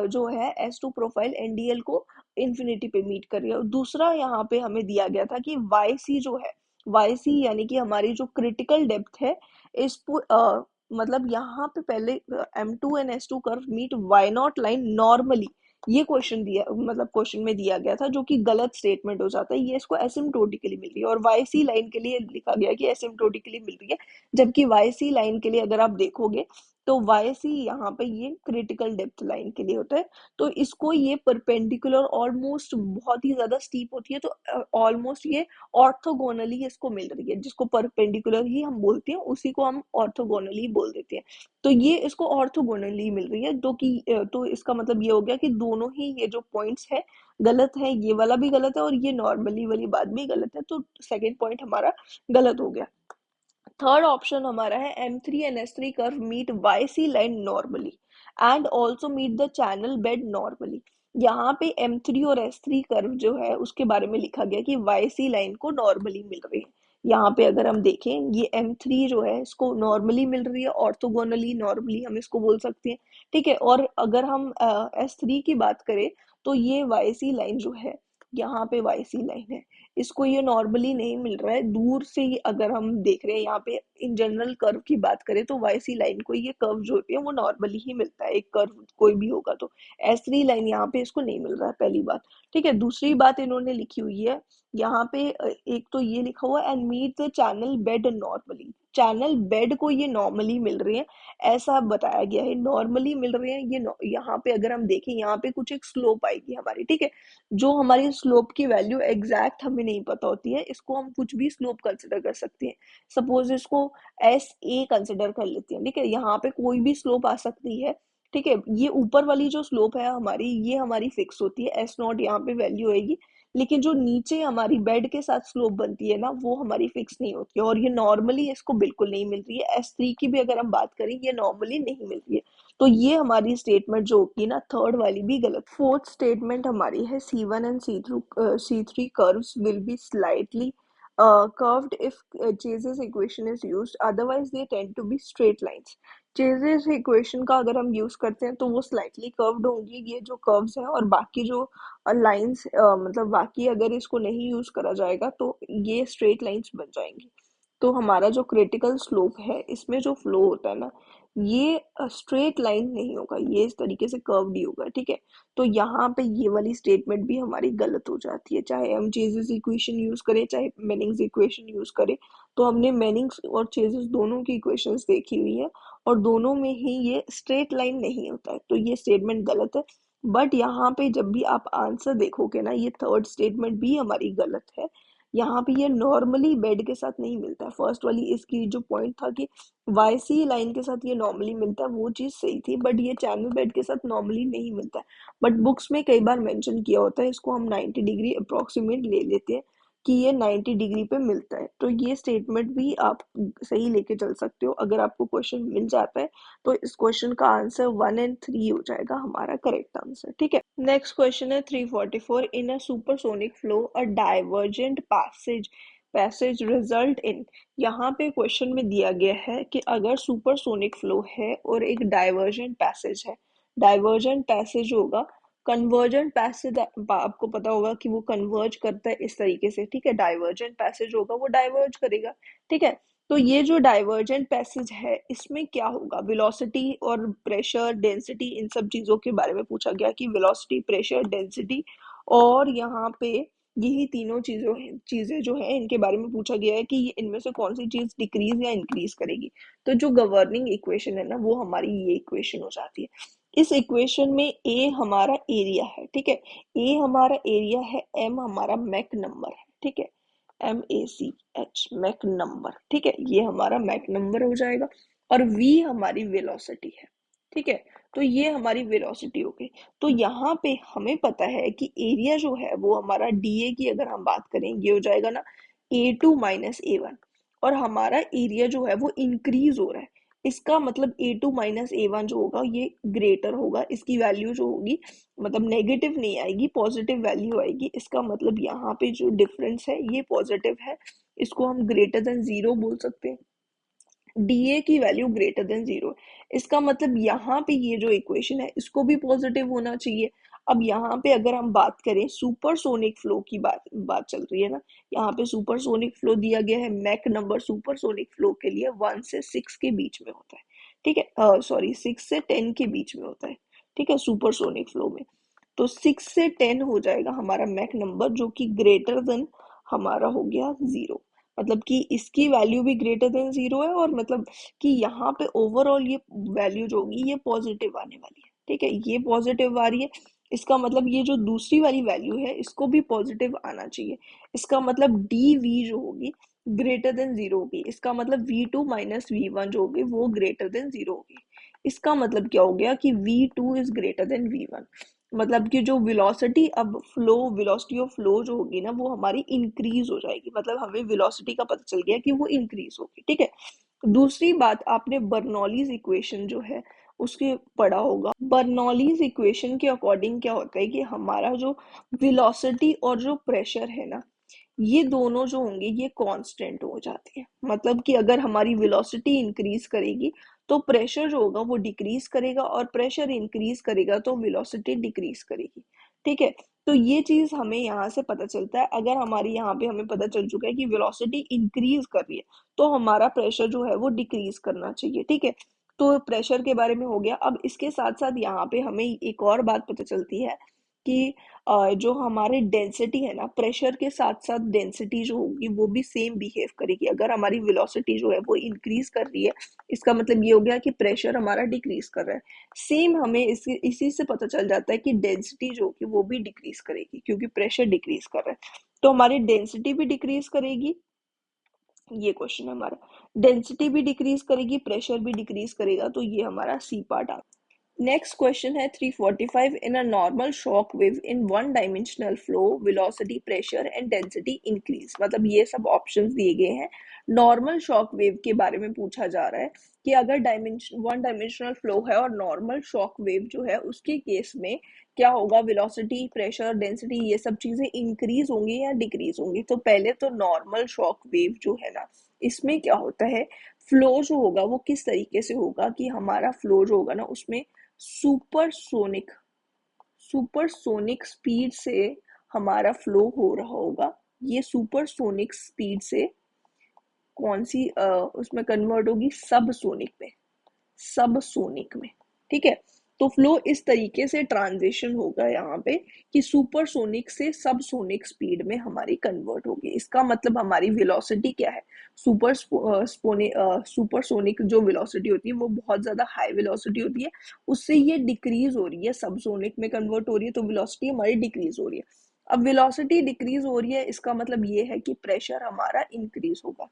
जो है S2 प्रोफाइल एनडीएल को इन्फिनिटी पे मीट कर रही है। और दूसरा यहाँ पे हमें दिया गया था कि YC जो है वाई सी यानी कि हमारी जो क्रिटिकल डेप्थ है इस मतलब यहाँ पे पहले M2 and S2 curve meet Y naught line normally, ये क्वेश्चन दिया मतलब क्वेश्चन में दिया गया था, जो कि गलत स्टेटमेंट हो जाता है। ये इसको एसिम्प्टोटिकली मिल रही है, और वाई सी लाइन के लिए लिखा गया कि एसिम्प्टोटिकली मिल रही है, जबकि वाई सी लाइन के लिए अगर आप देखोगे तो वाई सी यहाँ पे ये क्रिटिकल डेप्थ लाइन के लिए होता है। तो इसको ये परपेंडिकुलर ऑलमोस्ट बहुत ही ज्यादा स्टीप होती है, तो ऑलमोस्ट ये ऑर्थोगोनली इसको मिल रही है, जिसको परपेंडिकुलर ही हम बोलते हैं उसी को हम ऑर्थोगोनली बोल देते हैं। तो ये इसको ऑर्थोगोनली मिल रही है, जो कि तो इसका मतलब ये हो गया कि दोनों ही ये जो पॉइंट्स है गलत है, ये वाला भी गलत है और ये नॉर्मली वाली बात भी गलत है, तो सेकेंड पॉइंट हमारा गलत हो गया। थर्ड ऑप्शन हमारा है M3 and S3 curve meet Y C line normally and also meet the channel bed normally. यहाँ पे M3 और S3 कर्व जो है उसके बारे में लिखा गया कि वाई सी लाइन को नॉर्मली मिल रही है। यहाँ पे अगर हम देखें ये M3 जो है इसको नॉर्मली मिल रही है, ऑर्थोगोनली नॉर्मली हम इसको बोल सकते हैं, ठीक है। और अगर हम S3 की बात करें तो ये वाई सी लाइन जो है, यहाँ पे वाई सी लाइन है, इसको ये नॉर्मली नहीं मिल रहा है। दूर से ही अगर हम देख रहे हैं यहाँ पे इन जनरल कर्व की बात करें तो वाई सी लाइन को ये कर्व जो होती है वो नॉर्मली ही मिलता है, एक कर्व कोई भी होगा तो। S3 लाइन यहाँ पे इसको नहीं मिल रहा है, पहली बात, ठीक है। दूसरी बात इन्होंने लिखी हुई है यहाँ पे एक तो ये लिखा हुआ है and meet the channel bed normally, channel bed को ये नॉर्मली मिल रही है, ऐसा बताया गया है। नॉर्मली मिल रहे हैं ये यहाँ पे अगर हम देखें यहाँ पे कुछ एक स्लोप आएगी हमारी, ठीक है। जो हमारी स्लोप की वैल्यू एग्जैक्ट हमें नहीं पता होती है, इसको हम कुछ भी स्लोप कंसिडर कर सकते हैं। सपोज इसको SA कंसिडर कर लेते हैं, ठीक है। यहाँ पे कोई भी स्लोप आ सकती है, ठीक है। ये ऊपर वाली जो स्लोप है हमारी ये हमारी फिक्स होती है, S0 यहाँ पे वैल्यू आएगी। लेकिन जो नीचे हमारी बेड के साथ स्लोप बनती है ना वो हमारी फिक्स नहीं होती है, और ये नॉर्मली इसको बिल्कुल नहीं मिल रही है। S3 की भी अगर हम बात करें ये नॉर्मली नहीं मिल रही है, तो ये हमारी स्टेटमेंट जो होगी ना थर्ड वाली भी गलत। फोर्थ स्टेटमेंट हमारी है C1 and C3 curves will be slightly curved if Chase's equation is used, otherwise they tend to be straight lines। Chase's equation का अगर हम यूज करते हैं तो वो स्लाइटली कर्व्ड होंगी ये जो कर्व्स हैं, और बाकी जो लाइंस मतलब बाकी अगर इसको नहीं यूज करा जाएगा तो ये स्ट्रेट लाइंस बन जाएंगी। तो हमारा जो क्रिटिकल स्लोप है इसमें जो फ्लो होता है ना ये स्ट्रेट लाइन नहीं होगा, ये इस तरीके से कर्व्ड ही होगा, ठीक है। तो यहाँ पे ये वाली स्टेटमेंट भी हमारी गलत हो जाती है, चाहे हम चेजेस इक्वेशन यूज करें चाहे मेनिंग्स इक्वेशन यूज करें। तो हमने मेनिंग्स और चेजेस दोनों की इक्वेशंस देखी हुई है और दोनों में ही ये स्ट्रेट लाइन नहीं होता है, तो ये स्टेटमेंट गलत है। बट यहाँ पे जब भी आप आंसर देखोगे ना ये थर्ड स्टेटमेंट भी हमारी गलत है। यहाँ पे ये नॉर्मली बेड के साथ नहीं मिलता है, फर्स्ट वाली इसकी जो पॉइंट था कि वाई सी लाइन के साथ ये नॉर्मली मिलता है वो चीज सही थी, बट ये चैनल बेड के साथ नॉर्मली नहीं मिलता है। बट बुक्स में कई बार मेंशन किया होता है, इसको हम 90 डिग्री अप्रोक्सीमेट ले लेते हैं कि ये 90 डिग्री पे मिलता है, तो ये स्टेटमेंट भी आप सही लेके चल सकते हो। अगर आपको क्वेश्चन मिल जाता है तो इस क्वेश्चन का आंसर 1 and 3 हो जाएगा हमारा करेक्ट आंसर, ठीक है। नेक्स्ट क्वेश्चन है 344। In a supersonic flow a divergent passage result in. यहाँ पे क्वेश्चन में दिया गया है कि अगर सुपरसोनिक फ्लो है और एक डाइवर्जेंट पैसेज है, डाइवर्जेंट पैसेज होगा, कन्वर्जेंट पैसेज आपको पता होगा कि वो कन्वर्ज करता है इस तरीके से, ठीक है। डाइवर्जेंट पैसेज होगा वो डाइवर्ज करेगा, ठीक है। तो ये जो डाइवर्जेंट पैसेज है इसमें क्या होगा, वेलोसिटी और प्रेशर डेंसिटी इन सब चीजों के बारे में पूछा गया कि वेलोसिटी प्रेशर डेंसिटी, और यहाँ पे यही तीनों चीजें जो है इनके बारे में पूछा गया है कि ये इनमें से कौन सी चीज डिक्रीज या इंक्रीज करेगी। तो जो गवर्निंग इक्वेशन है ना वो हमारी ये इक्वेशन हो जाती है। इस इक्वेशन में ए हमारा एरिया है, ठीक है। ए हमारा एरिया है, एम हमारा मैक नंबर है, ठीक है। MACH मैक नंबर, ठीक है, ये हमारा मैक नंबर हो जाएगा। और V हमारी वेलोसिटी है, ठीक है। तो ये हमारी वेलोसिटी हो गई। तो यहाँ पे हमें पता है कि एरिया जो है वो हमारा DA की अगर हम बात करें ये हो जाएगा ना A2 - A1, और हमारा एरिया जो है वो इंक्रीज हो रहा है। इसका मतलब A2 - A1 जो होगा ये ग्रेटर होगा, इसकी वैल्यू जो होगी मतलब नेगेटिव नहीं आएगी, पॉजिटिव वैल्यू आएगी। इसका मतलब यहाँ पे जो डिफरेंस है ये पॉजिटिव है, इसको हम ग्रेटर देन जीरो बोल सकते हैं। DA की वैल्यू ग्रेटर देन जीरो, इसका मतलब यहाँ पे ये जो इक्वेशन है इसको भी पॉजिटिव होना चाहिए। अब यहाँ पे अगर हम बात करें सुपरसोनिक फ्लो की बात चल रही है ना, यहाँ पे सुपरसोनिक फ्लो दिया गया है, मैक नंबर सुपरसोनिक फ्लो के लिए 1 से 6 के बीच में होता है, ठीक है, सॉरी 6 से 10 के बीच में होता है, ठीक है, सुपरसोनिक फ्लो में। तो 6 से 10 हो जाएगा हमारा मैक नंबर, जो कि ग्रेटर देन हमारा हो गया 0, मतलब कि इसकी वैल्यू भी ग्रेटर देन 0 है, और मतलब कि यहाँ पे ओवरऑल ये वैल्यू जो होगी ये पॉजिटिव आने वाली है, ठीक है, ये पॉजिटिव आ रही है, इसका मतलब ये जो दूसरी वाली वैल्यू है इसको भी पॉजिटिव आना चाहिए, इसका मतलब डी वी जो होगी ग्रेटर देन 0 होगी, इसका मतलब V2 - V1 जो होगी वो ग्रेटर देन 0 होगी। इसका मतलब क्या हो गया कि V2 is greater than V1, मतलब कि जो वेलोसिटी अब फ्लो वेलोसिटी ऑफ फ्लो जो होगी ना वो हमारी इंक्रीज हो जाएगी, मतलब हमें वेलोसिटी का पता चल गया कि वो इंक्रीज होगी, ठीक है। दूसरी बात, आपने बर्नौलीज इक्वेशन जो है उसके पढ़ा होगा। बर्नौलीज इक्वेशन के अकॉर्डिंग क्या होता है कि हमारा जो वेलोसिटी और जो प्रेशर है ना, ये दोनों जो होंगे ये कांस्टेंट हो जाते हैं, मतलब कि अगर हमारी वेलोसिटी इंक्रीज करेगी तो प्रेशर जो होगा वो डिक्रीज करेगा, और प्रेशर इंक्रीज करेगा तो वेलोसिटी डिक्रीज करेगी, ठीक है। तो ये चीज हमें यहाँ से पता चलता है, अगर हमारी यहाँ पे हमें पता चल चुका है कि वेलोसिटी इंक्रीज कर रही है तो हमारा प्रेशर जो है वो डिक्रीज करना चाहिए, ठीक है। तो प्रेशर के बारे में हो गया। अब इसके साथ साथ यहाँ पे हमें एक और बात पता चलती है कि जो हमारे डेंसिटी है ना, प्रेशर के साथ साथ डेंसिटी जो होगी वो भी सेम बिहेव करेगी, अगर हमारी वेलोसिटी जो है वो इंक्रीज कर रही है इसका मतलब ये हो गया कि प्रेशर हमारा डिक्रीज कर रहा है। सेम हमें इसी से पता चल जाता है कि डेंसिटी जो होगी वो भी डिक्रीज करेगी, क्योंकि प्रेशर डिक्रीज कर रहा है तो हमारी डेंसिटी भी डिक्रीज करेगी। ये क्वेश्चन है हमारा, डेंसिटी भी डिक्रीज करेगी, प्रेशर भी डिक्रीज करेगा, तो ये हमारा सी पार्ट आ। नेक्स्ट क्वेश्चन है 345, in a normal shock wave in one dimensional flow velocity pressure and density increase, मतलब ये सब ऑप्शंस दिए गए हैं। नॉर्मल शॉक वेव के बारे में पूछा जा रहा है कि अगर वन डायमेंशनल फ्लो है और नॉर्मल शॉक वेव जो है उसके केस में क्या होगा, वेलोसिटी प्रेशर डेंसिटी ये सब चीजें इंक्रीज होंगी या डिक्रीज होंगी। तो पहले तो नॉर्मल शॉक वेव जो है ना, इसमें क्या होता है, फ्लो जो होगा वो किस तरीके से होगा कि हमारा फ्लो जो होगा ना उसमें सुपरसोनिक सुपरसोनिक स्पीड से हमारा फ्लो हो रहा होगा। ये सुपरसोनिक स्पीड से कौन सी उसमें कन्वर्ट होगी, सबसोनिक में, सबसोनिक में, ठीक है। तो फ्लो इस तरीके से ट्रांजिशन होगा यहाँ पे कि सुपरसोनिक से सबसोनिक स्पीड में हमारी कन्वर्ट होगी। इसका मतलब हमारी वेलोसिटी क्या है, सुपरसोनिक जो वेलोसिटी होती है वो बहुत ज्यादा हाई वेलोसिटी होती है, उससे ये डिक्रीज हो रही है, सबसोनिक में कन्वर्ट हो रही है तो वेलोसिटी हमारी डिक्रीज हो रही है। अब वेलोसिटी डिक्रीज हो रही है इसका मतलब ये है कि प्रेशर हमारा इंक्रीज होगा।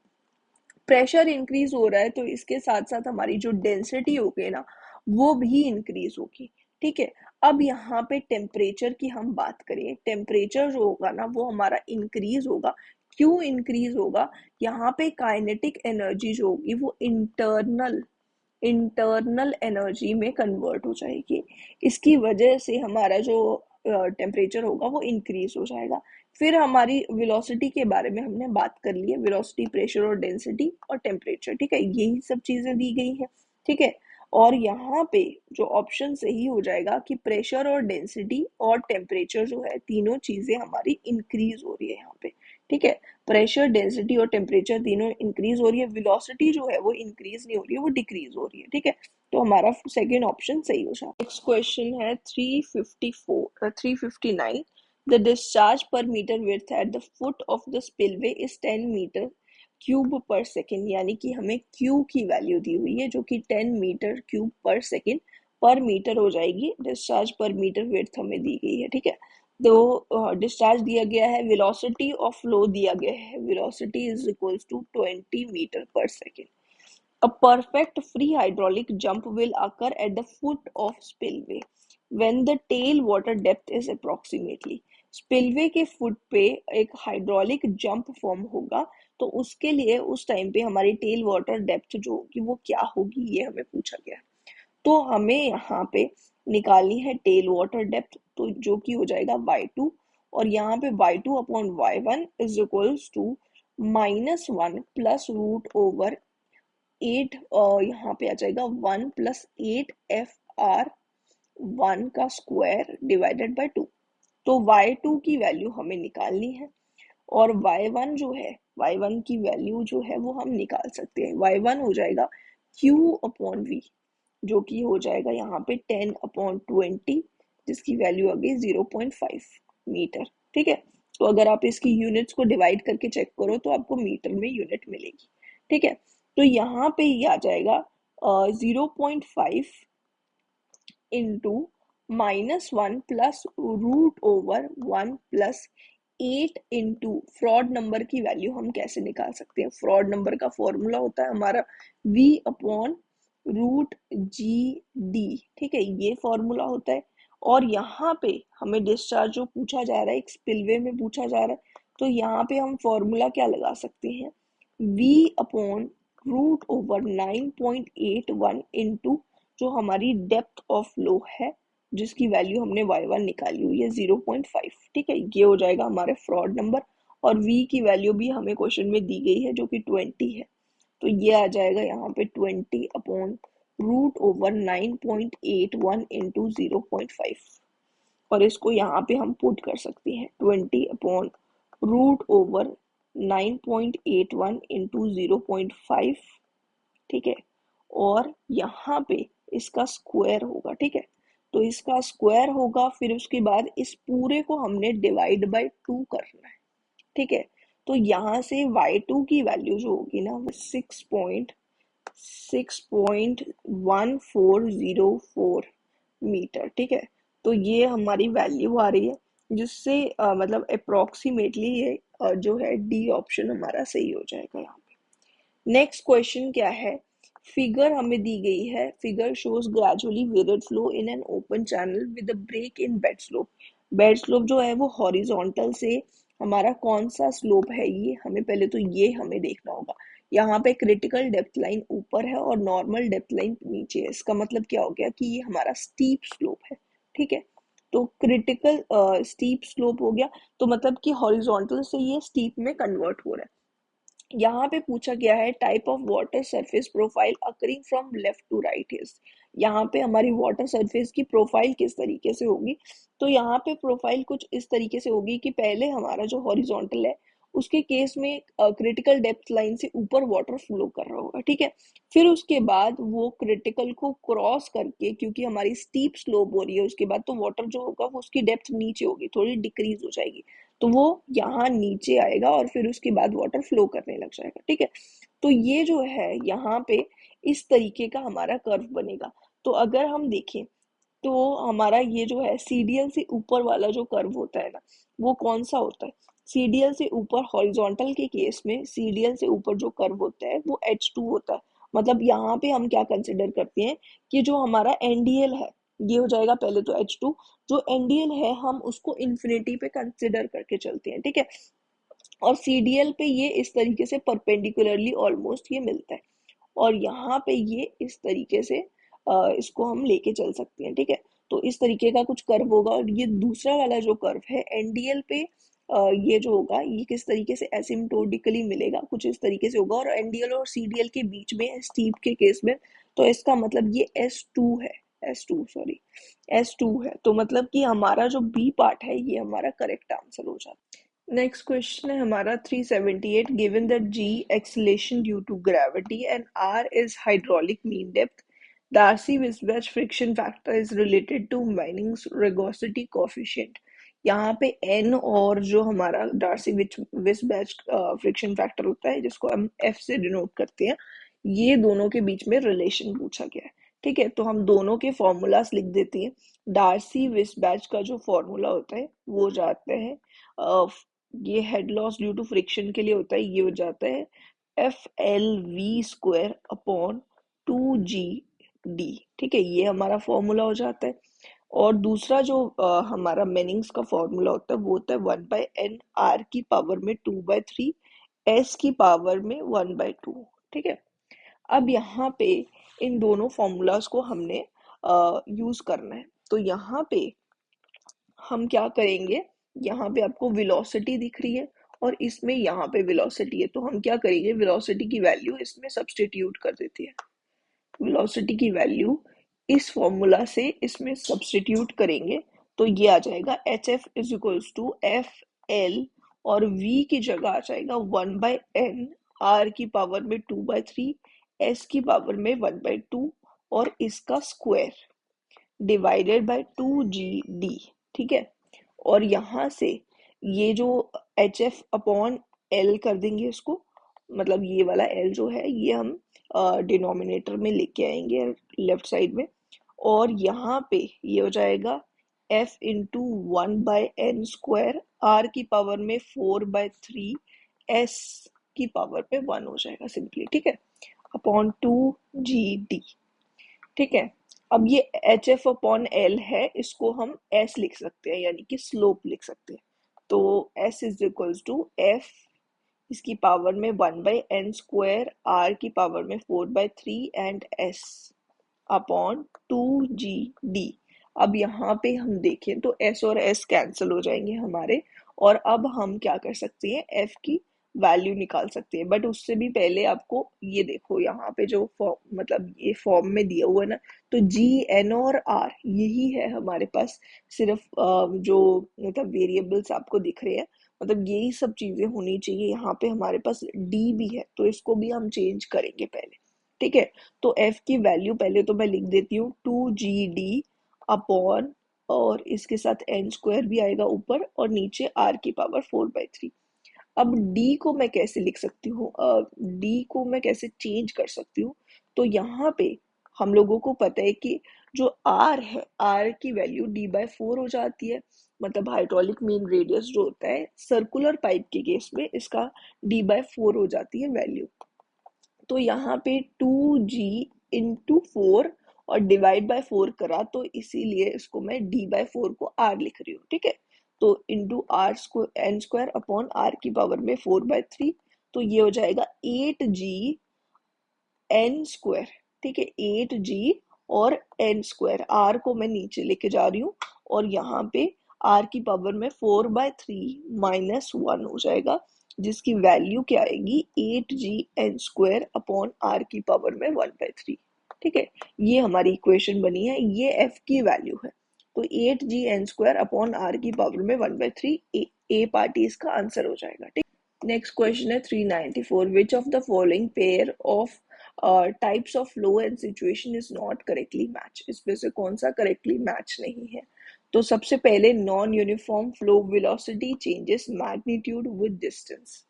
प्रेशर इंक्रीज हो रहा है तो इसके साथ साथ हमारी जो डेंसिटी होगी ना वो भी इंक्रीज होगी, ठीक है। अब यहाँ पे टेम्परेचर की हम बात करें, टेम्परेचर जो होगा ना वो हमारा इंक्रीज होगा। क्यों इंक्रीज होगा, यहाँ पे काइनेटिक एनर्जी जो होगी वो इंटरनल एनर्जी में कन्वर्ट हो जाएगी, इसकी वजह से हमारा जो टेम्परेचर होगा वो इंक्रीज हो जाएगा। फिर हमारी वेलोसिटी के बारे में हमने बात कर ली है, वेलोसिटी प्रेशर और डेंसिटी और टेम्परेचर, ठीक है, यही सब चीजें दी गई हैं, ठीक है। और यहाँ पे जो ऑप्शन सही हो जाएगा कि प्रेशर और डेंसिटी और टेम्परेचर जो है तीनों चीजें हमारी इंक्रीज हो रही है यहाँ पे, ठीक है। प्रेशर डेंसिटी और टेम्परेचर तीनों इंक्रीज हो रही है, वेलोसिटी जो है वो इंक्रीज नहीं हो रही है, वो डिक्रीज हो रही है, ठीक है। तो हमारा सेकेंड ऑप्शन सही हो जाएगा। नेक्स्ट क्वेश्चन है 359, the discharge per metre width at the foot of the spillway is 10 metre cube per second, यानी कि हमें क्यू की वैल्यू दी हुई है जो कि 10 मीटर क्यूब पर सेकेंड पर मीटर हो जाएगी, डिस्चार्ज पर मीटर विड्थ हमें दी गई है, ठीक है। तो डिस्चार्ज दिया गया है, वेलोसिटी ऑफ फ्लो दिया गया है, velocity is equals to 20 metre per second. A perfect free hydraulic jump will occur at the foot of spillway when the tail water depth is approximately. Spillway के foot पे एक hydraulic jump form होगा, तो उसके लिए उस time पे हमारी टेल वाटर डेप्थ जो होगी वो क्या होगी ये हमें पूछा गया। तो हमें यहाँ पे निकालनी है टेल वाटर डेप्थ, तो जो कि हो जाएगा y2, और यहाँ पे y2 upon y1 is equals to -1 plus root over 8, यहाँ पे आ जाएगा 1 + 8 FR 1 का स्क्वायर डिवाइडेड बाय 2। तो y2 की वैल्यू हमें निकालनी है, और y1 जो है, y1 की वैल्यू जो है वो हम निकाल सकते हैं। y1 हो जाएगा q अपॉन v, जो कि हो जाएगा यहाँ पे 10/20, जिसकी वैल्यू आ गई 0.5 मीटर। ठीक है, तो अगर आप इसकी यूनिट्स को डिवाइड करके चेक करो तो आपको मीटर में यूनिट मिलेगी। ठीक है, तो यहाँ पे ये आ जाएगा 0.5 into -1 plus √1 plus 8 into fraud number की वैल्यू हम कैसे निकाल सकते हैं। फ्रॉड नंबर का फॉर्मूला होता है हमारा v अपॉन √GD। ठीक है, ये फॉर्मूला होता है। और यहाँ पे हमें डिस्चार्ज जो पूछा जा रहा है, एक स्पिलवे में पूछा जा रहा है, तो यहाँ पे हम फॉर्मूला क्या लगा सकते हैं, v अपॉन √9.81 इंटू जो हमारी डेप्थ ऑफ फ्लो है, जिसकी वैल्यू हमने y1 निकाली हुई है 0.5। ठीक है, ये हो जाएगा हमारे फ्रॉड नंबर। और v की वैल्यू भी हमें क्वेश्चन में दी गई है जो कि 20 है, तो ये आ जाएगा यहाँ पे 20 अपॉन √9.81 इंटू 0.5। और इसको यहाँ पे हम पुट कर सकते हैं 20 अपॉन √9.81 इंटू 0.5। ठीक है, और यहाँ पे इसका स्क्वायर होगा। ठीक है, तो इसका स्क्वायर होगा, फिर उसके बाद इस पूरे को हमने डिवाइड बाय 2 करना है। ठीक है, तो यहाँ से y2 की वैल्यू जो होगी ना वो 6.1404 मीटर। ठीक है, तो ये हमारी वैल्यू आ रही है, जिससे मतलब अप्रोक्सीमेटली ये जो है डी ऑप्शन हमारा सही हो जाएगा यहाँ पे। नेक्स्ट क्वेश्चन क्या है, फिगर हमें दी गई है, figure shows gradually varied flow in an open channel with a break in bed slope. Bed slope जो है वो हॉरिजॉन्टल से हमारा कौन सा स्लोप है, ये हमें पहले तो ये हमें देखना होगा। यहाँ पे क्रिटिकल डेप्थ लाइन ऊपर है और नॉर्मल डेप्थ लाइन नीचे है, इसका मतलब क्या हो गया कि ये हमारा स्टीप स्लोप है। ठीक है, तो क्रिटिकल स्टीप स्लोप हो गया, तो मतलब कि हॉरिजॉन्टल से ये स्टीप में कन्वर्ट हो रहा है। यहाँ पे पूछा गया है type of water surface profile occurring from left to right is. यहाँ पे हमारी वाटर सरफेस की प्रोफाइल किस तरीके से होगी, तो यहाँ पे प्रोफाइल कुछ इस तरीके से होगी कि पहले हमारा जो हॉरिजॉन्टल है उसके केस में क्रिटिकल डेप्थ लाइन से ऊपर वाटर फ्लो कर रहा होगा। ठीक है, फिर उसके बाद वो क्रिटिकल को क्रॉस करके, क्योंकि हमारी स्टीप स्लोप हो रही है, उसके बाद तो वाटर जो होगा वो उसकी डेप्थ नीचे होगी, थोड़ी डिक्रीज हो जाएगी, तो वो यहाँ नीचे आएगा और फिर उसके बाद वाटर फ्लो करने लग जाएगा। ठीक है, तो ये जो है यहाँ पे इस तरीके का हमारा कर्व बनेगा। तो अगर हम देखें तो हमारा ये जो है सीडीएल से ऊपर वाला जो कर्व होता है ना, वो कौन सा होता है, सीडीएल से ऊपर हॉरिजॉन्टल के केस में सीडीएल से ऊपर जो कर्व होता है वो H2 होता है। मतलब यहाँ पे हम क्या कंसिडर करते हैं कि जो हमारा एनडीएल है, ये हो जाएगा पहले तो H2, जो एनडीएल है हम उसको इन्फिनिटी पे कंसिडर करके चलते हैं। ठीक है, और सीडीएल पे ये इस तरीके से परपेंडिकुलरली ऑलमोस्ट ये मिलता है, और यहाँ पे ये इस तरीके से इसको हम लेके चल सकते हैं। ठीक है, तो इस तरीके का कुछ कर्व होगा, और ये दूसरा वाला जो कर्व है एनडीएल पे ये जो होगा ये किस तरीके से एसिम्प्टोटिकली मिलेगा, कुछ इस तरीके से होगा, और एनडीएल और सीडीएल के बीच में स्टीप के केस में, तो इसका मतलब ये S2 है, S2 सॉरी S2 है, तो मतलब कि हमारा जो बी पार्ट है ये हमारा करेक्ट आंसर हो जाता है। नेक्स्ट क्वेश्चन है हमारा 378, given that g acceleration due to gravity and r is hydraulic mean depth, Darcy-Weisbach friction factor is related to Manning's rugosity coefficient. यहाँ पे n और जो हमारा Darcy-Weisbach फ्रिक्शन फैक्टर होता है, जिसको हम f से डिनोट करते हैं, ये दोनों के बीच में रिलेशन पूछा गया है। ठीक है, तो हम दोनों के फॉर्मूलाज लिख देते हैं। Darcy-Weisbach का जो फॉर्मूला होता है वो जाता है ये head loss due to friction के लिए होता है, ये हो जाता है FLV² अपॉन 2GD। ठीक है, ये हमारा फॉर्मूला हो जाता है। और दूसरा जो हमारा मेनिंग्स का फॉर्मूला होता है वो होता है 1/n r की पावर में 2/3 s की पावर में 1/2। ठीक है, अब यहाँ पे इन दोनों फॉर्मूलाज को हमने यूज करना है, तो यहाँ पे हम क्या करेंगे, यहाँ पे आपको वेलोसिटी दिख रही है और इसमें यहाँ पे वेलोसिटी है, तो हम क्या करेंगे, वेलोसिटी की वैल्यू इसमें सब्स्टिट्यूट कर देते हैं। वेलोसिटी की वैल्यू इस फॉर्मूला से इसमें सब्स्टिट्यूट करेंगे तो ये आ जाएगा H F is equals to F L, और v की जगह आ जाएगा 1/n, r की पावर में 2/3, s की पावर में 1/2 और इसका स्क्वायर डिवाइडेड बाय 2gd। ठीक है, और यहाँ से ये जो एच एफ अपॉन एल कर देंगे इसको, मतलब ये वाला एल जो है ये हम डिनोमिनेटर में लेके आएंगे लेफ्ट साइड में, और यहाँ पे ये हो जाएगा एफ इंटू 1/n², आर की पावर में 4/3, एस की पावर पे 1 हो जाएगा सिंपली। ठीक है, अपॉन 2gd। ठीक है, अब ये एच एफ अपॉन एल है, इसको हम एस लिख सकते हैं, यानी कि स्लोप लिख सकते हैं। तो S is equals to F, इसकी पावर में 1/n², आर की पावर में 4/3 एंड एस अपॉन 2gd। अब यहाँ पे हम देखें तो s और s कैंसिल हो जाएंगे हमारे, और अब हम क्या कर सकते हैं, f की वैल्यू निकाल सकते हैं। बट उससे भी पहले आपको ये देखो, यहाँ पे जो फॉर्म मतलब ये फॉर्म में दिया हुआ है ना, तो g, n और r यही है हमारे पास, सिर्फ जो मतलब वेरिएबल्स आपको दिख रहे हैं, मतलब यही सब चीजें होनी चाहिए। यहाँ पे हमारे पास d भी है, तो इसको भी हम चेंज करेंगे पहले। ठीक है, तो f की वैल्यू पहले तो मैं लिख देती हूँ 2gd अपॉन, और इसके साथ n² भी आएगा ऊपर, और नीचे r की पावर 4/3। अब d को मैं कैसे लिख सकती हूँ, d को मैं कैसे चेंज कर सकती हूँ, तो यहाँ पे हम लोगों को पता है कि जो r है, r की वैल्यू d/4 हो जाती है, मतलब हाइड्रोलिक मीन रेडियस जो होता है सर्कुलर पाइप के केस में इसका d/4 हो जाती है वैल्यू। तो यहाँ पे 2g/4 और डिवाइड बाय 4 करा, तो इसीलिए इसको मैं d/4 को r लिख रही हूँ। ठीक है, तो इंटू n² अपॉन r की पावर में 4/3, तो ये हो जाएगा 8g/n²। ठीक है, 8g और n², r को मैं नीचे लेके जा रही हूँ, और यहाँ पे r की पावर में 4/3 -1 हो जाएगा, जिसकी वैल्यू क्या आएगी, 8g/n² अपॉन r की पावर में 1/3। ठीक है, ये हमारी इक्वेशन बनी है, ये f की वैल्यू है। तो 8g/n² अपॉन r की पावर में 1/3, ए पार्टी इसका आंसर हो जाएगा। ठीक, नेक्स्ट क्वेश्चन है 394, विच of the following pair of types of flow and situation is not correctly match, इसमें से कौन सा करेक्टली मैच नहीं है। तो सबसे पहले non uniform flow velocity changes magnitude with distance.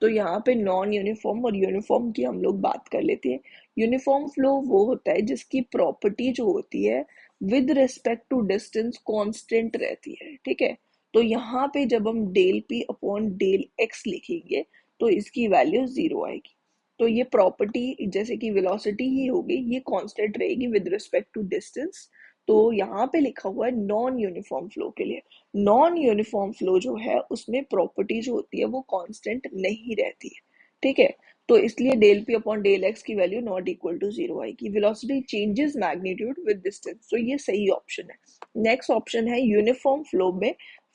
तो यहाँ पे नॉन यूनिफॉर्म और यूनिफॉर्म की हम लोग बात कर लेते हैं। यूनिफॉर्म फ्लो वो होता है जिसकी प्रॉपर्टी जो होती है with respect to distance constant रहती है। ठीक है, तो यहाँ पे जब हम del P upon del X लिखेंगे तो इसकी वैल्यू 0 आएगी। तो ये प्रॉपर्टी जैसे कि वेलोसिटी ही होगी, ये कांस्टेंट रहेगी विद रिस्पेक्ट टू डिस्टेंस। तो यहाँ पे लिखा हुआ है नॉन यूनिफॉर्म फ्लो के लिए। नॉन यूनिफॉर्म फ्लो जो है उसमें प्रॉपर्टी जो होती है वो कांस्टेंट नहीं रहती है। ठीक है, तो इसलिए del P upon del X की वैल्यू नॉट इक्वल टू 0 आएगी। Velocity changes magnitude with distance, तो ये सही ऑप्शन है। नेक्स्ट ऑप्शन है यूनिफॉर्म फ्लो में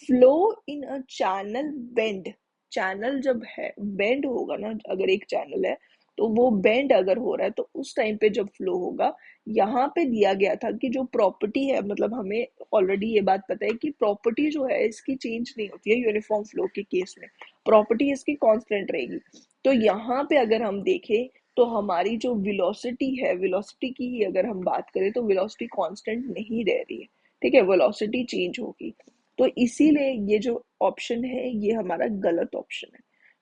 flow in a channel bend. Channel जब है बेंड होगा ना, अगर एक चैनल है तो वो बेंड अगर हो रहा है तो उस टाइम पे जब फ्लो होगा, यहाँ पे दिया गया था कि जो प्रॉपर्टी है, मतलब हमें ऑलरेडी ये बात पता है कि प्रॉपर्टी जो है इसकी चेंज नहीं होती है यूनिफॉर्म फ्लो के केस में, प्रॉपर्टी इसकी कांस्टेंट रहेगी। तो यहाँ पे अगर हम देखें तो हमारी जो वेलोसिटी है, वेलोसिटी की ही अगर हम बात करें तो वेलोसिटी कांस्टेंट नहीं रह रही है। ठीक है, वेलोसिटी चेंज होगी, तो इसीलिए ये जो ऑप्शन है ये हमारा गलत ऑप्शन है।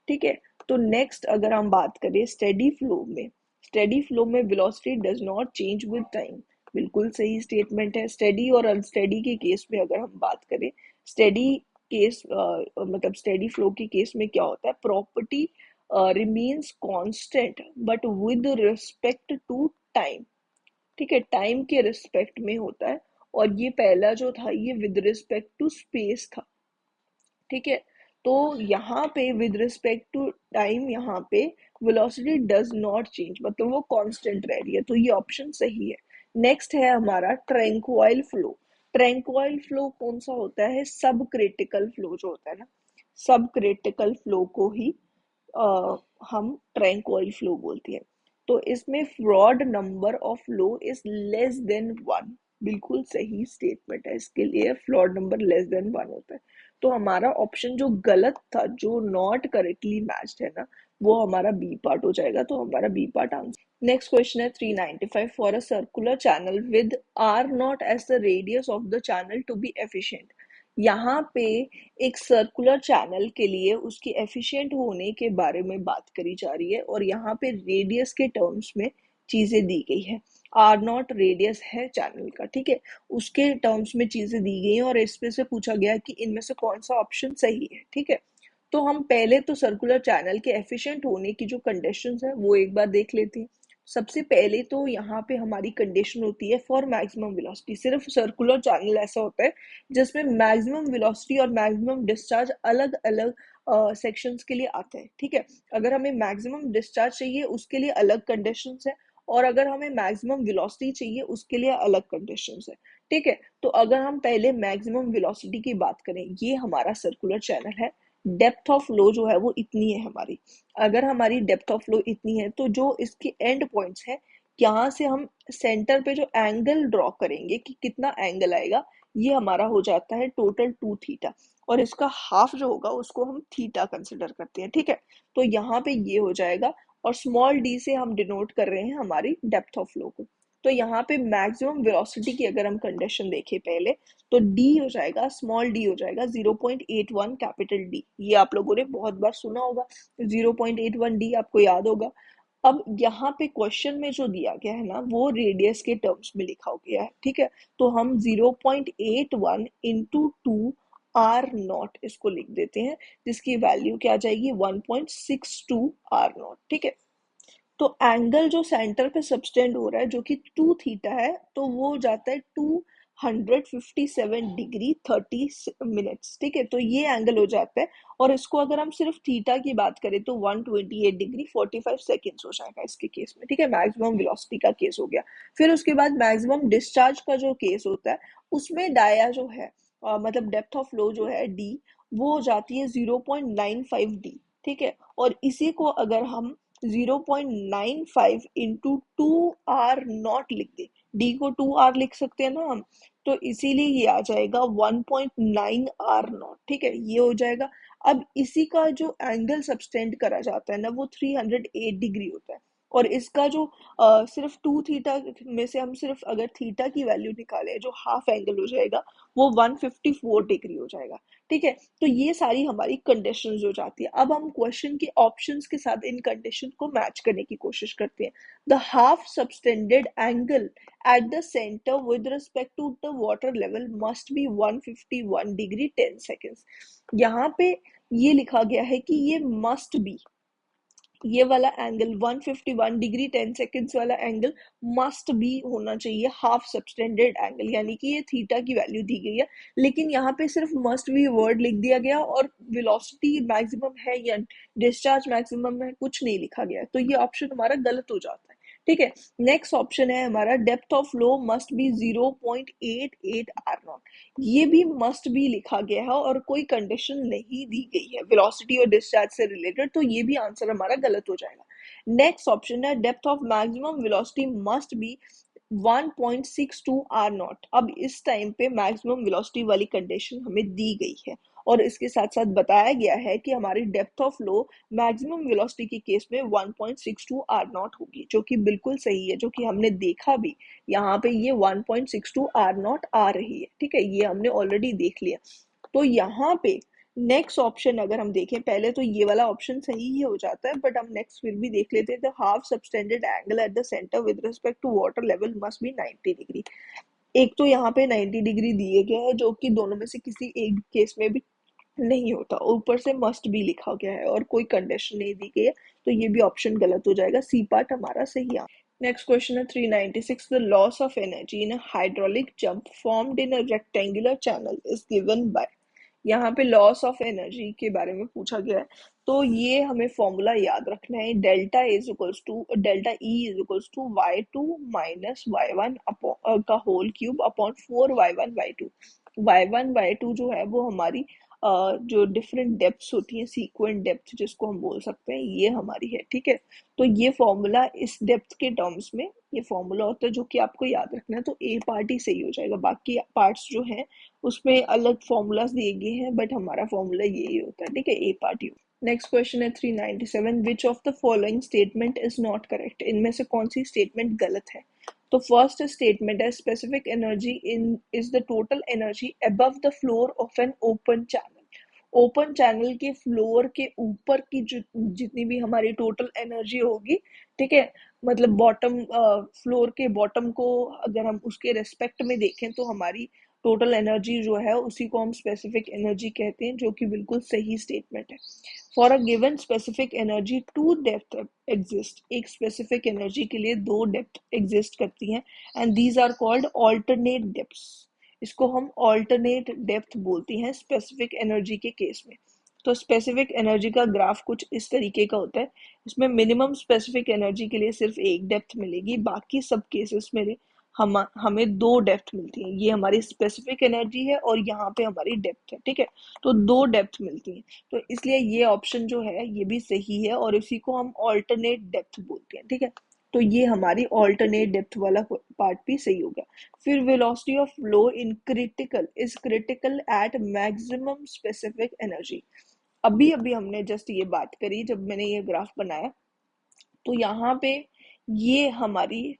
ठीक है, तो नेक्स्ट अगर हम बात करें स्टेडी फ्लो में, स्टेडी फ्लो में velocity does not change with time, बिल्कुल सही स्टेटमेंट है। स्टेडी और अनस्टेडी के केस में अगर हम बात करें, स्टेडी केस मतलब स्टेडी फ्लो के केस में क्या होता है, property remains constant but with respect to time. ठीक है, टाइम के रिस्पेक्ट में होता है, और ये पहला जो था ये विद रिस्पेक्ट टू स्पेस था। ठीक है, तो यहाँ पे विद रिस्पेक्ट टू टाइम यहाँ पे वेलोसिटी डज नॉट चेंज, मतलब वो कांस्टेंट रह रही है, तो ये ऑप्शन सही है। नेक्स्ट है हमारा ट्रैंक्वाइल फ्लो। ट्रैंक्वाइल फ्लो कौन सा होता है, सब क्रिटिकल फ्लो जो होता है ना, सब क्रिटिकल फ्लो को ही हम ट्रैंक्वाइल फ्लो बोलते हैं। तो इसमें fraud number of low is less than 1। बिल्कुल सही स्टेटमेंट है, इसके लिए फ्लॉड नंबर लेस देन 1 होता है। तो हमारा ऑप्शन जो गलत था, जो नॉट करेक्टली मैच्ड है ना, वो हमारा बी पार्ट हो जाएगा। तो हमारा B part answer. Next question है 395। For a circular channel with R naught as the radius of the channel to be efficient. यहाँ पे एक सर्कुलर चैनल के लिए उसकी एफिशिएंट होने के बारे में बात करी जा रही है, और यहाँ पे रेडियस के टर्म्स में चीजें दी गई है। आर नॉट रेडियस है चैनल का, ठीक है, उसके टर्म्स में चीजें दी गई हैं, और इसमें से पूछा गया है कि इनमें से कौन सा ऑप्शन सही है, ठीक है। तो हम पहले तो सर्कुलर चैनल के एफिशिएंट होने की जो कंडीशंस है वो एक बार देख लेते हैं। सबसे पहले तो यहाँ पे हमारी कंडीशन होती है फॉर मैक्सिमम वेलोसिटी। सिर्फ सर्कुलर चैनल ऐसा होता है जिसमें मैक्सिमम वेलोसिटी और मैक्सिमम डिस्चार्ज अलग अलग सेक्शंस के लिए आते हैं, ठीक है। अगर हमें मैक्सिमम डिस्चार्ज चाहिए उसके लिए अलग कंडीशंस है, और अगर हमें मैक्सिमम वेलोसिटी चाहिए उसके लिए अलग कंडीशंस है, ठीक है। तो अगर हम पहले मैक्सिमम वेलोसिटी की बात करें, ये हमारा सर्कुलर चैनल है। डेप्थ ऑफ फ्लो जो है वो इतनी है हमारी। अगर हमारी डेप्थ ऑफ फ्लो इतनी है तो जो इसके एंड पॉइंट्स हैं, यहाँ से हम सेंटर पे जो एंगल ड्रॉ करेंगे कि कितना एंगल आएगा, ये हमारा हो जाता है टोटल 2 थीटा, और इसका हाफ जो होगा उसको हम थीटा कंसिडर करते हैं, ठीक है। तो यहाँ पे ये हो जाएगा, और स्मॉल डी से हम डिनोट कर रहे हैं हमारी डेप्थ ऑफ फ्लो को। तो यहाँ पे मैक्सिमम वेलोसिटी की अगर हम कंडीशन देखें पहले, तो डी हो जाएगा, स्मॉल डी हो जाएगा 0.81 कैपिटल डी। ये आप लोगों ने बहुत बार सुना होगा, 0.81 डी आपको याद होगा। अब यहाँ पे क्वेश्चन में जो दिया गया है ना, वो रेडियस के टर्म्स में लिखा गया है, ठीक है। तो हम 0.81 इंटू 2 R0 इसको लिख देते हैं, जिसकी वैल्यू क्या आ जाएगी 1.62 R0, ठीक है। तो एंगल जो सेंटर पे सबटेंड हो रहा है जो कि 2 थीटा है, तो वो हो जाता है 257 डिग्री 30 मिनट्स, ठीक है। तो ये एंगल हो जाता है, और इसको अगर हम सिर्फ थीटा की बात करें तो 128 डिग्री 45 सेकेंड्स हो जाएगा इसके केस में, ठीक है। मैक्सिमम वेलोसिटी का केस हो गया। फिर उसके बाद मैक्सिमम डिस्चार्ज का जो केस होता है, उसमें डाया जो है मतलब डेप्थ ऑफ फ्लो जो है डी, वो हो जाती है 0.95 डी, ठीक है। और इसी को अगर हम 0.95 इंटू 2 R0 लिख दे, डी को 2 R लिख सकते हैं ना हम, तो इसीलिए ये आ जाएगा 1.9 R0, ठीक है, ये हो जाएगा। अब इसी का जो एंगल सबटेंड करा जाता है ना, वो 308 डिग्री होता है, और इसका जो सिर्फ 2 थीटा में से हम सिर्फ अगर थीटा की वैल्यू निकालें, जो हाफ एंगल हो जाएगा वो 154 डिग्री हो जाएगा, ठीक है। तो ये सारी हमारी कंडीशंस हो जाती है। अब हम क्वेश्चन के ऑप्शंस के साथ इन कंडीशन को मैच करने की कोशिश करते हैं। The half subtended angle at the centre with respect to the water level must be 151 degree 10 seconds. यहाँ पे ये लिखा गया है कि ये मस्ट बी, ये वाला एंगल 151 डिग्री 10 सेकेंड्स वाला एंगल मस्ट बी होना चाहिए हाफ सबटेंडेड एंगल, यानी कि ये थीटा की वैल्यू दी गई है, लेकिन यहाँ पे सिर्फ मस्ट बी वर्ड लिख दिया गया, और वेलोसिटी मैक्सिमम है या डिस्चार्ज मैक्सिमम है कुछ नहीं लिखा गया, तो ये ऑप्शन हमारा गलत हो जाता है, ठीक है। नेक्स्ट ऑप्शन है हमारा depth of flow must be 0.88 R0। ये भी मस्ट बी लिखा गया है, और कोई कंडीशन नहीं दी गई है वेलोसिटी और डिस्चार्ज से रिलेटेड, तो ये भी आंसर हमारा गलत हो जाएगा। नेक्स्ट ऑप्शन है depth of maximum velocity must be 1.62 R0। अब इस टाइम पे मैक्सिमम वेलोसिटी वाली कंडीशन हमें दी गई है, और इसके साथ साथ बताया गया है कि हमारी depth of flow maximum velocity के केस में 1.62 R0 होगी, जो कि बिल्कुल सही है, जो कि हमने देखा भी। यहाँ पे ये 1.62 R0 आ रही है, ठीक है, ये हमने ऑलरेडी देख लिया। तो यहाँ पे नेक्स्ट ऑप्शन अगर हम देखें, पहले तो ये वाला ऑप्शन सही ही हो जाता है, बट हम नेक्स्ट फिर भी देख लेते हैं। The half subtended angle at the centre with respect to water level must be 90 degree. एक तो यहाँ पे 90 डिग्री दिए गए हैं, जो कि दोनों में से किसी एक केस में भी नहीं होता, ऊपर से मस्ट भी लिखा गया है और कोई कंडीशन नहीं दी गई है, तो ये भी ऑप्शन गलत हो जाएगा, सी पार्ट हमारा सही है। नेक्स्ट क्वेश्चन है 396। The loss of energy in a hydraulic jump formed in a rectangular channel is given by. यहाँ पे लॉस ऑफ एनर्जी के बारे में पूछा गया है, तो ये हमें फॉर्मूला याद रखना है। Delta E is equals to y2 minus y1 का whole cube upon 4 y1 y2। y1 y2 जो है वो हमारी जो डिफरेंट डेप्थ्स होती हैं, सीक्वेंट डेप्थ जिसको हम बोल सकते हैं, ये हमारी है, ठीक है। तो ये फॉर्मूला इस डेप्थ के टर्म्स में ये फॉर्मूला होता है जो कि आपको याद रखना है। तो ए पार्ट ही सही हो जाएगा, बाकी पार्ट्स जो हैं उसमें अलग फॉर्मूलाज दिए गए हैं, बट हमारा फॉर्मूला यही होता है, ठीक है, ए पार्ट ही। नेक्स्ट क्वेश्चन है 397, विच of the following statement is not correct. इनमें से कौन सी स्टेटमेंट गलत है। तो फर्स्ट स्टेटमेंट है specific energy in is the total energy above the floor of an open channel. Open channel के फ्लोर के ऊपर की जितनी भी हमारी टोटल एनर्जी होगी, ठीक है, मतलब बॉटम फ्लोर के बॉटम को अगर हम उसके रेस्पेक्ट में देखें तो हमारी टोटल एनर्जी जो है उसी को हम स्पेसिफिक एनर्जी कहते हैं, जो कि बिल्कुल सही स्टेटमेंट है। For a given specific energy two depth exist. एक स्पेसिफिक एनर्जी के लिए दो डेप्थ एग्जिस्ट करती हैं, and these are called alternate depths. इसको हम ऑल्टरनेट डेप्थ बोलते हैं स्पेसिफिक एनर्जी के केस में। तो स्पेसिफिक एनर्जी का ग्राफ कुछ इस तरीके का होता है। इसमें मिनिमम स्पेसिफिक एनर्जी के लिए सिर्फ एक डेप्थ मिलेगी, बाकी सब केसेस में हमें दो डेप्थ मिलती है। ये हमारी स्पेसिफिक एनर्जी है और यहाँ पे हमारी डेप्थ है, ठीक है। तो दो डेप्थ मिलती है, तो इसलिए ये ऑप्शन जो है ये भी सही है और इसी को हम ऑल्टरनेट डेप्थ बोलते हैं, ठीक है। तो ये हमारी ऑल्टरनेट डेप्थ वाला पार्ट भी सही होगा। फिर velocity of flow in critical is critical at maximum specific energy. अभी अभी हमने जस्ट ये बात करी जब मैंने ये ग्राफ बनाया, तो यहाँ पे ये हमारी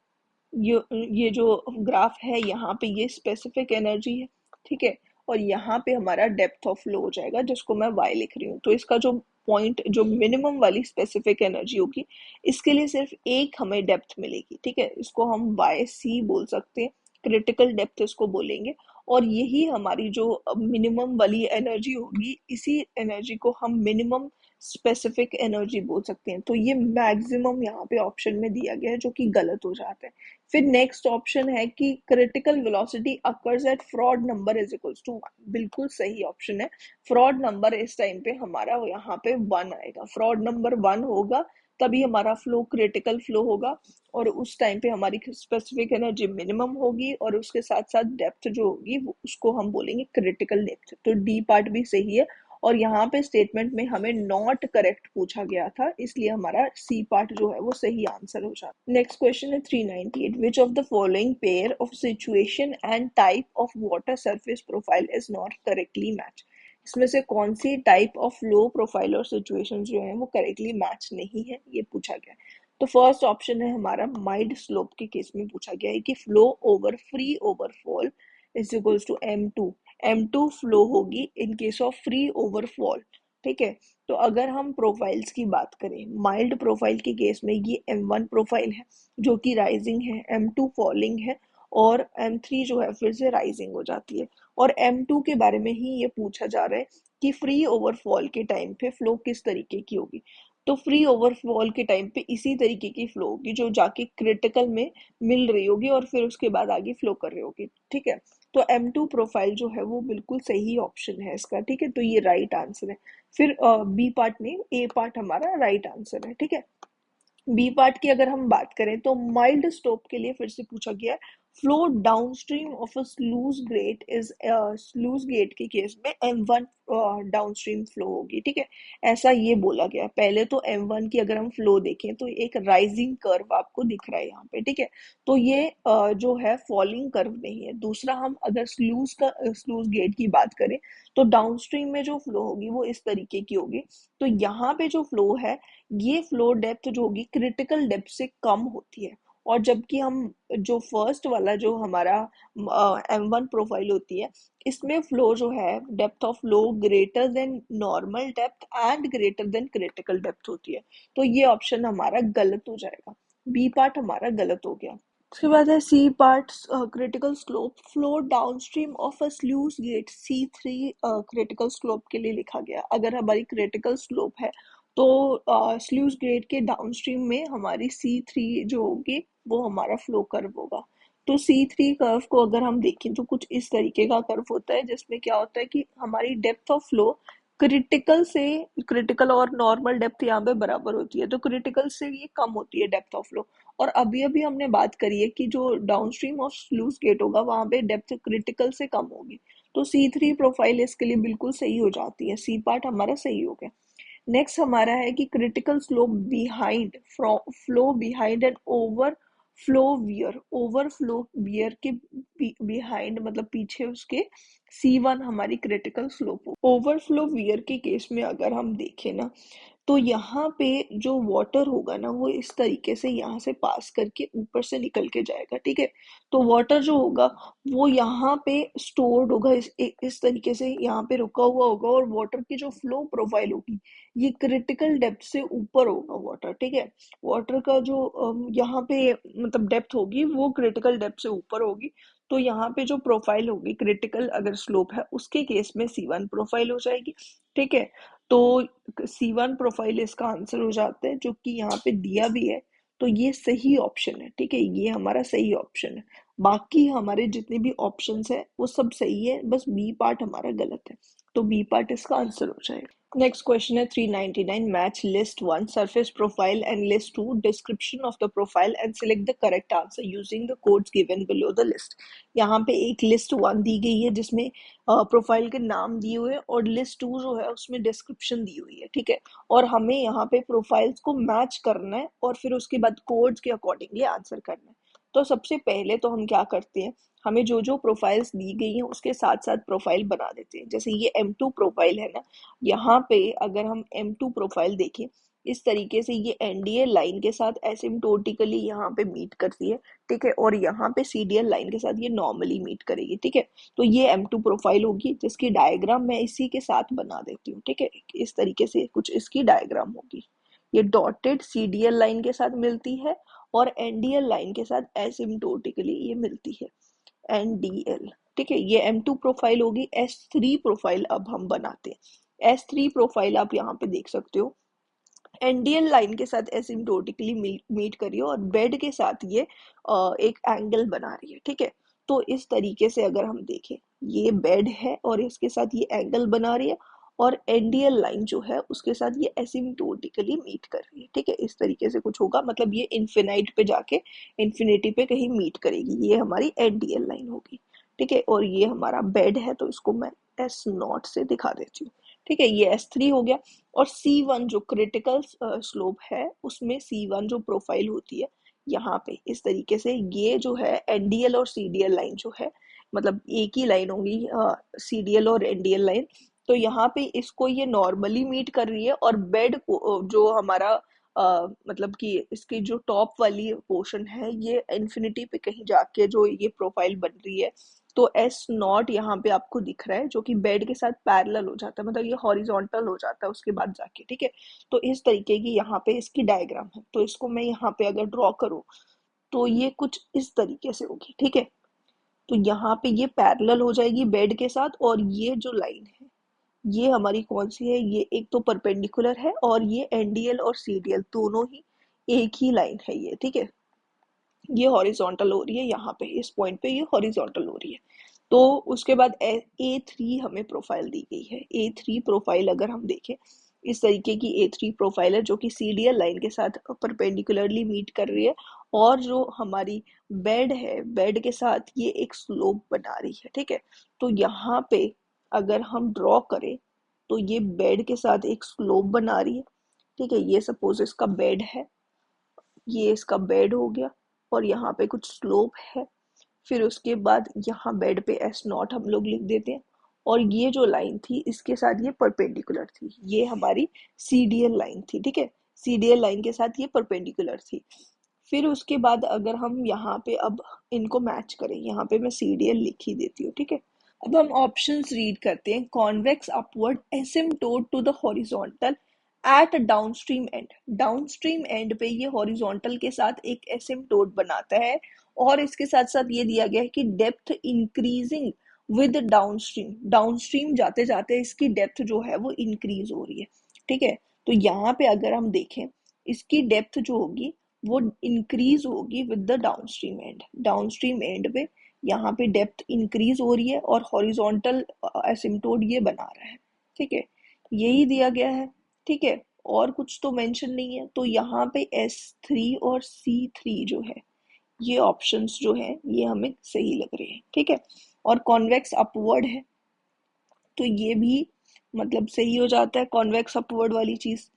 ये जो ग्राफ है यहाँ पे ये स्पेसिफिक एनर्जी है, ठीक है, और यहाँ पे हमारा डेप्थ ऑफ फ्लो हो जाएगा जिसको मैं y लिख रही हूँ। तो इसका जो पॉइंट जो मिनिमम वाली स्पेसिफिक एनर्जी होगी, इसके लिए सिर्फ एक हमें डेप्थ मिलेगी, ठीक है, इसको हम वाई सी बोल सकते हैं, क्रिटिकल डेप्थ इसको बोलेंगे। और यही हमारी जो मिनिमम वाली एनर्जी होगी, इसी एनर्जी को हम मिनिमम स्पेसिफिक एनर्जी बोल सकते हैं। तो ये मैक्सिमम यहाँ पे ऑप्शन में दिया गया है जो कि गलत हो जाता है। फिर नेक्स्ट ऑप्शन है कि critical velocity occurs at Froude number is equals to 1। बिल्कुल सही ऑप्शन है। फ्रॉड नंबर इस टाइम पे हमारा यहाँ पे 1 आएगा। फ्रॉड नंबर 1 होगा तभी हमारा फ्लो क्रिटिकल फ्लो होगा, और उस टाइम पे हमारी स्पेसिफिक एनर्जी मिनिमम होगी और उसके साथ साथ डेप्थ जो होगी उसको हम बोलेंगे क्रिटिकल डेप्थ। तो डी पार्ट भी सही है, और यहाँ पे स्टेटमेंट में हमें नॉट करेक्ट पूछा गया था, इसलिए हमारा सी पार्ट जो है वो सही आंसर हो जाता है। नेक्स्ट क्वेश्चन है 398, which of the following pair of situation and type of water surface profile is not correctly match. इसमें से कौन सी टाइप ऑफ फ्लो प्रोफाइल और सिचुएशन जो है वो करेक्टली मैच नहीं है, ये पूछा गया है। तो फर्स्ट ऑप्शन है हमारा माइल्ड स्लोप के केस में पूछा गया है कि flow over free overfall is equals to m2। m2 flow होगी in case of free overfall, ठीक है। तो अगर हम प्रोफाइल्स की बात करें, माइल्ड प्रोफाइल के केस में ये m1 प्रोफाइल है जो कि राइजिंग है, m2 फॉलिंग है, और m3 जो है फिर से राइजिंग हो जाती है। और m2 के बारे में ही ये पूछा जा रहा है कि फ्री ओवरफॉल के टाइम पे फ्लो किस तरीके की होगी। तो फ्री ओवरफॉल के टाइम पे इसी तरीके की फ्लो होगी जो जाके क्रिटिकल में मिल रही होगी और फिर उसके बाद आगे फ्लो कर रही होगी, ठीक है। तो M2 प्रोफाइल जो है वो बिल्कुल सही ऑप्शन है इसका, ठीक है। तो ये राइट आंसर है। फिर बी पार्ट नहीं, ए पार्ट हमारा राइट आंसर है, ठीक है। बी पार्ट की अगर हम बात करें तो माइल्ड स्टोप के लिए फिर से पूछा गया है flow downstream of a sluice gate is sluice gate के केस में m1 डाउनस्ट्रीम फ्लो होगी, ठीक है, ऐसा ये बोला गया है। पहले तो m1 की अगर हम फ्लो देखें तो एक राइजिंग कर्व आपको दिख रहा है यहाँ पे, ठीक है। तो ये जो है फॉलिंग कर्व नहीं है। दूसरा, हम अगर स्लूज गेट की बात करें तो डाउनस्ट्रीम में जो फ्लो होगी वो इस तरीके की होगी। तो यहाँ पे जो फ्लो है, ये फ्लो डेप्थ जो होगी क्रिटिकल डेप्थ से कम होती है। और जबकि हम जो फर्स्ट वाला जो हमारा M1 प्रोफाइल होती है, इसमें फ्लो जो है depth of flow greater than normal depth and greater than critical depth होती है। तो ये ऑप्शन हमारा गलत हो जाएगा, बी पार्ट हमारा गलत हो गया। उसके बाद है C part critical slope flow downstream of a sluice gate C3 critical slope के लिए लिखा गया। अगर हमारी क्रिटिकल स्लोप है तो स्लूज गेट के डाउनस्ट्रीम में हमारी C3 जो होगी वो हमारा फ्लो कर्व होगा। तो C3 कर्व को अगर हम देखें तो कुछ इस तरीके का कर्व होता है जिसमें क्या होता है कि हमारी डेप्थ ऑफ फ्लो क्रिटिकल और नॉर्मल डेप्थ यहाँ पे बराबर होती है, तो क्रिटिकल से ये कम होती है डेप्थ ऑफ फ्लो। और अभी अभी हमने बात करी है कि जो डाउनस्ट्रीम ऑफ स्लूस गेट होगा वहां पे डेप्थ क्रिटिकल से कम होगी, तो C3 प्रोफाइल इसके लिए बिल्कुल सही हो जाती है, सी पार्ट हमारा सही हो गया। नेक्स्ट हमारा है कि critical slope behind flow behind and overflow wear के बिहाइंड मतलब पीछे उसके C1 हमारी क्रिटिकल स्लोप हो। ओवरफ्लो वियर के केस में अगर हम देखें ना, तो यहाँ पे जो वाटर होगा ना वो इस तरीके से यहाँ से पास करके ऊपर से निकल के जाएगा, ठीक है। तो वाटर जो होगा वो यहाँ पे स्टोर्ड होगा, इस तरीके से यहाँ पे रुका हुआ होगा, और वाटर की जो फ्लो प्रोफाइल होगी ये क्रिटिकल डेप्थ से ऊपर होगा वाटर, ठीक है। वाटर का जो यहाँ पे मतलब डेप्थ होगी वो क्रिटिकल डेप्थ से ऊपर होगी, तो यहाँ पे जो प्रोफाइल होगी क्रिटिकल अगर स्लोप है उसके केस में C1 प्रोफाइल हो जाएगी, ठीक है। तो C1 प्रोफाइल इसका आंसर हो जाता है, जो कि यहाँ पे दिया भी है, तो ये सही ऑप्शन है, ठीक है, ये हमारा सही ऑप्शन है। बाकी हमारे जितने भी ऑप्शंस है वो सब सही है, बस बी पार्ट हमारा गलत है, तो बी पार्ट इसका आंसर हो जाएगा। नेक्स्ट क्वेश्चन है 399, match list 1 surface profile and list 2 description of the profile and select the correct answer using the codes given below the list. यहाँ पे एक लिस्ट 1 दी गई है जिसमें प्रोफाइल के नाम दिए हुए हैं, और लिस्ट 2 जो है उसमें डिस्क्रिप्शन दी हुई है, ठीक है। और हमें यहाँ पे प्रोफाइल्स को मैच करना है और फिर उसके बाद कोड्स के अकॉर्डिंगली आंसर करना है। तो सबसे पहले तो हम क्या करते हैं, हमें जो जो प्रोफाइल्स दी गई हैं उसके साथ साथ प्रोफाइल बना देते हैं। जैसे ये M2 प्रोफाइल है ना, यहाँ पे अगर हम M2 प्रोफाइल देखें, इस तरीके से ये NDL लाइन के साथ एसिम्प्टोटिकली यहाँ पे मीट करती है, ठीक है, और यहाँ पे CDL लाइन के साथ ये नॉर्मली मीट करेगी, ठीक है। तो ये M2 प्रोफाइल होगी जिसकी डायग्राम मैं इसी के साथ बना देती हूँ, ठीक है। इस तरीके से कुछ इसकी डायग्राम होगी, ये डॉटेड CDL लाइन के साथ मिलती है और NDL लाइन के साथ एसिम्प्टोटिकली ये मिलती है, NDL, ठीक है। ये M2 प्रोफाइल होगी। S3 प्रोफाइल अब हम बनाते हैं। S3 प्रोफाइल आप यहाँ पे देख सकते हो, NDL लाइन के साथ एसिम्प्टोटिकली मीट कर रही है और बेड के साथ ये एक एंगल बना रही है, ठीक है। तो इस तरीके से अगर हम देखें, ये बेड है और इसके साथ ये एंगल बना रही है, और NDL लाइन जो है उसके साथ ये एसिम्प्टोटिकली मीट कर रही है, ठीक है। इस तरीके से कुछ होगा, मतलब ये इन्फिनाइट पे जाके इन्फिनिटी पे कहीं मीट करेगी, ये हमारी NDL लाइन होगी, ठीक है। और ये हमारा बेड है तो इसको मैं S0 से दिखा देती हूँ, ठीक है। ये S3 हो गया। और C1 जो क्रिटिकल स्लोप है उसमें C1 जो प्रोफाइल होती है यहाँ पे इस तरीके से, ये जो है NDL और CDL लाइन जो है, मतलब एक ही लाइन होगी CDL और NDL लाइन, तो यहाँ पे इसको ये नॉर्मली मीट कर रही है, और बेड को जो हमारा मतलब कि इसकी जो टॉप वाली पोर्शन है ये इन्फिनिटी पे कहीं जाके जो ये प्रोफाइल बन रही है, तो S0 यहाँ पे आपको दिख रहा है जो कि बेड के साथ पैरेलल हो जाता है, मतलब ये हॉरिजॉन्टल हो जाता है उसके बाद जाके, ठीक है। तो इस तरीके की यहाँ पे इसकी डायग्राम है, तो इसको मैं यहाँ पे अगर ड्रॉ करूँ तो ये कुछ इस तरीके से होगी, ठीक है। तो यहाँ पे ये पैरेलल हो जाएगी बेड के साथ, और ये जो लाइन है ये हमारी कौन सी है, ये एक तो परपेंडिकुलर है, और ये NDL और CDL दोनों ही एक ही लाइन है ये, ठीक है। ये हॉरिजॉन्टल हो रही है, यहाँ पे इस पॉइंट पे ये हॉरिजॉन्टल हो रही है। तो उसके बाद A3 हमें प्रोफाइल दी गई है। A3 प्रोफाइल अगर हम देखें, इस तरीके की A3 प्रोफाइल है जो कि CDL लाइन के साथ परपेंडिकुलरली मीट कर रही है, और जो हमारी बेड है बेड के साथ ये एक स्लोप बना रही है, ठीक है। तो यहाँ पे अगर हम ड्रॉ करें तो ये बेड के साथ एक स्लोप बना रही है, ठीक है। ये सपोज इसका बेड है, ये इसका बेड हो गया, और यहाँ पे कुछ स्लोप है, फिर उसके बाद यहाँ बेड पे S0 हम लोग लिख देते हैं, और ये जो लाइन थी इसके साथ ये परपेंडिकुलर थी, ये हमारी CDL लाइन थी, ठीक है। CDL लाइन के साथ ये परपेंडिकुलर थी। फिर उसके बाद अगर हम यहाँ पे अब इनको मैच करें, यहाँ पे मैं CDL लिख ही देती हूँ, ठीक है। अब हम ऑप्शंस रीड करते हैं। Convex upward asymptote to the horizontal at downstream end, downstream end पे ये हॉरिजॉन्टल के साथ एक एसिम्प्टोट बनाता है, और इसके साथ साथ ये दिया गया है कि depth increasing with downstream, downstream जाते जाते इसकी डेप्थ जो है वो इंक्रीज हो रही है, ठीक है। तो यहाँ पे अगर हम देखें, इसकी डेप्थ जो होगी वो इंक्रीज होगी with the downstream end, downstream end पे यहाँ पे डेप्थ इंक्रीज हो रही है और हॉरिजॉन्टल एसिम्प्टोट ये बना रहा है, ठीक है। यही दिया गया है, ठीक है, और कुछ तो मेंशन नहीं है। तो यहाँ पे S3 और C3 जो है, ये ऑप्शंस जो है ये हमें सही लग रहे हैं, ठीक है। और कॉन्वेक्स अपवर्ड है, तो ये भी मतलब सही हो जाता है, कॉन्वेक्स अपवर्ड वाली चीज,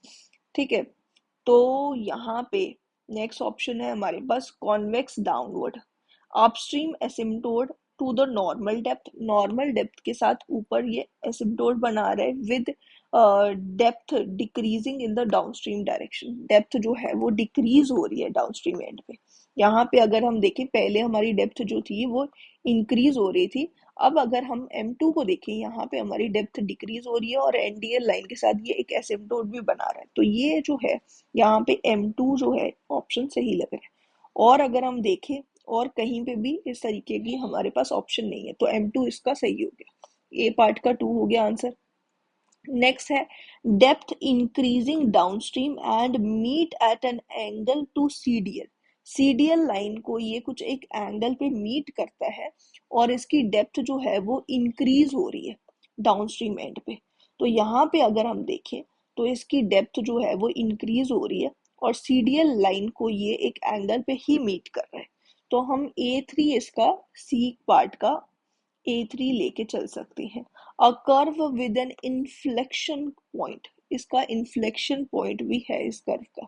ठीक है। तो यहाँ पे नेक्स्ट ऑप्शन है हमारे पास convex downward, upstream asymptote to the normal depth के साथ ऊपर ये एसिम्प्टोट बना रहा है with depth decreasing in the downstream direction, depth जो है वो डिक्रीज हो रही है डाउनस्ट्रीम एंड पे। यहाँ पे अगर हम देखें, पहले हमारी डेप्थ जो थी वो इंक्रीज हो रही थी, अब अगर हम M2 को देखें, यहाँ पे हमारी डेप्थ डिक्रीज हो रही है और NDL लाइन के साथ ये एक एसिम्प्टोट भी बना रहा है। तो ये जो है यहाँ पे M2 जो है ऑप्शन सही लग रहा है। और अगर हम देखें और कहीं पे भी इस तरीके की हमारे पास ऑप्शन नहीं है, तो M2 इसका सही हो गया, ए पार्ट का 2 हो गया आंसर। नेक्स्ट है depth increasing downstream and meet at an angle to CDL, CDL line को ये कुछ एक एंगल पे मीट करता है और इसकी डेप्थ जो है वो इंक्रीज हो रही है डाउनस्ट्रीम एंड पे। तो यहाँ पे अगर हम देखें तो इसकी डेप्थ जो है वो इंक्रीज हो रही है और CDL लाइन को ये एक एंगल पे ही मीट कर रहा है। तो हम A3 इसका C पार्ट का A3 लेके चल सकते हैं। A curve with an inflection point, इसका इन्फ्लेक्शन पॉइंट भी है इस कर्व का।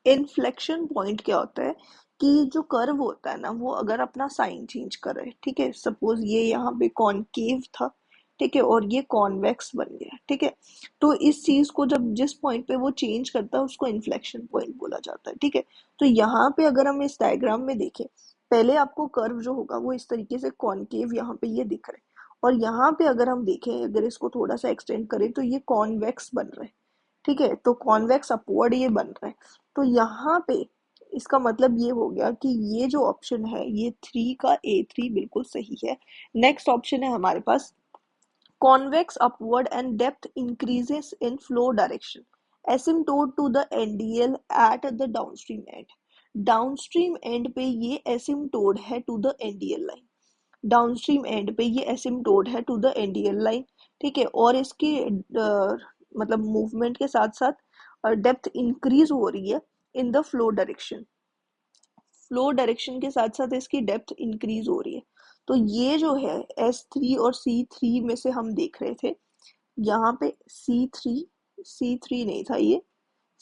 इन्फ्लेक्शन पॉइंट क्या होता है कि जो कर्व होता है ना वो अगर अपना साइन चेंज करे, ठीक है, सपोज ये यहाँ पे कॉनकेव था, ठीक है, और ये कॉन्वेक्स बन गया, ठीक है। तो इस चीज को जब जिस पॉइंट पे वो चेंज करता है उसको इन्फ्लेक्शन पॉइंट बोला जाता है, ठीक है। तो यहाँ पे अगर हम इस डायग्राम में देखें, पहले आपको कर्व जो होगा वो इस तरीके से कॉनकेव यहाँ पे ये दिख रहा है, और यहाँ पे अगर हम देखें, अगर इसको थोड़ा सा एक्सटेंड करें तो ये कॉन्वेक्स बन रहा है, ठीक है। तो कॉन्वेक्स अपवर्ड ये बन रहा है। तो यहाँ पे इसका मतलब ये हो गया कि ये जो ऑप्शन है ये 3 का A3 बिल्कुल सही है। नेक्स्ट ऑप्शन है हमारे पास convex upward and depth increases in flow direction asymptote to the NDL at the downstream end, downstream end पे ये एसिम्टोड है to the NDL line, downstream end पे ये एसिम्टोड है टू द NDL लाइन, ठीक है। और इसकी मतलब मूवमेंट के साथ साथ डेप्थ इंक्रीज हो रही है इन द फ्लो डायरेक्शन के साथ साथ इसकी डेप्थ इंक्रीज हो रही है। तो ये जो है S3 और C3 में से हम देख रहे थे, यहाँ पे C3 नहीं था, ये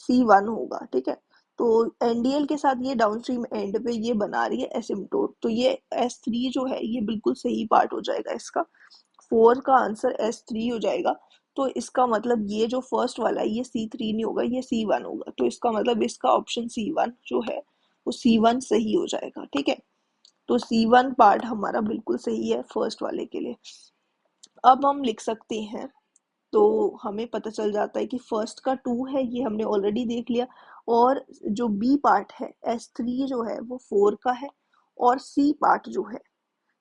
C1 होगा, ठीक है। तो NDL के साथ ये डाउनस्ट्रीम एंड पे ये बना रही है एसिम्टोट, तो ये S3 जो है ये बिल्कुल सही पार्ट हो जाएगा इसका, 4 का आंसर S3 हो जाएगा। तो इसका मतलब ये जो फर्स्ट वाला है ये C3 नहीं होगा, ये C1 होगा, तो इसका मतलब इसका ऑप्शन C1 जो है वो C1 सही हो जाएगा, ठीक है। तो C1 पार्ट हमारा बिल्कुल सही है फर्स्ट वाले के लिए। अब हम लिख सकते हैं, तो हमें पता चल जाता है कि फर्स्ट का 2 है, ये हमने ऑलरेडी देख लिया, और जो बी पार्ट है S3 जो है वो 4 का है, और सी पार्ट जो है,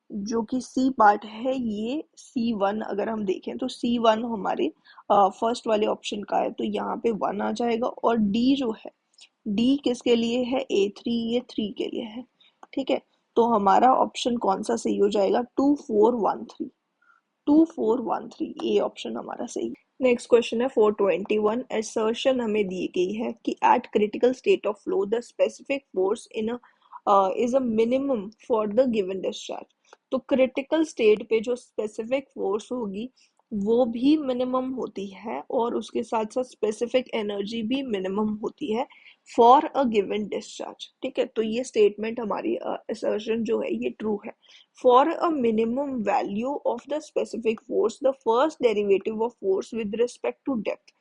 जो कि सी पार्ट है ये C1, अगर हम देखें तो C1 हमारे फर्स्ट वाले ऑप्शन का है, तो यहाँ पे 1 आ जाएगा। और डी जो है, डी किसके लिए है, A3, ये 3 के लिए है, ठीक है। तो हमारा ऑप्शन कौन सा सही हो जाएगा, 2413, ए ऑप्शन हमारा सही। नेक्स्ट क्वेश्चन है 421, असर्शन हमें दी गई है कि eight critical state of flow the specific force in is a minimum for the given discharge. तो क्रिटिकल स्टेट पे जो स्पेसिफिक फोर्स होगी वो भी मिनिमम होती है और उसके साथ साथ स्पेसिफिक एनर्जी भी मिनिमम होती है फॉर अ गिवन डिस्चार्ज, ठीक है। तो ये स्टेटमेंट हमारी असर्शन जो है ये ट्रू है। For a minimum value of the specific force, the first derivative of force with respect to depth,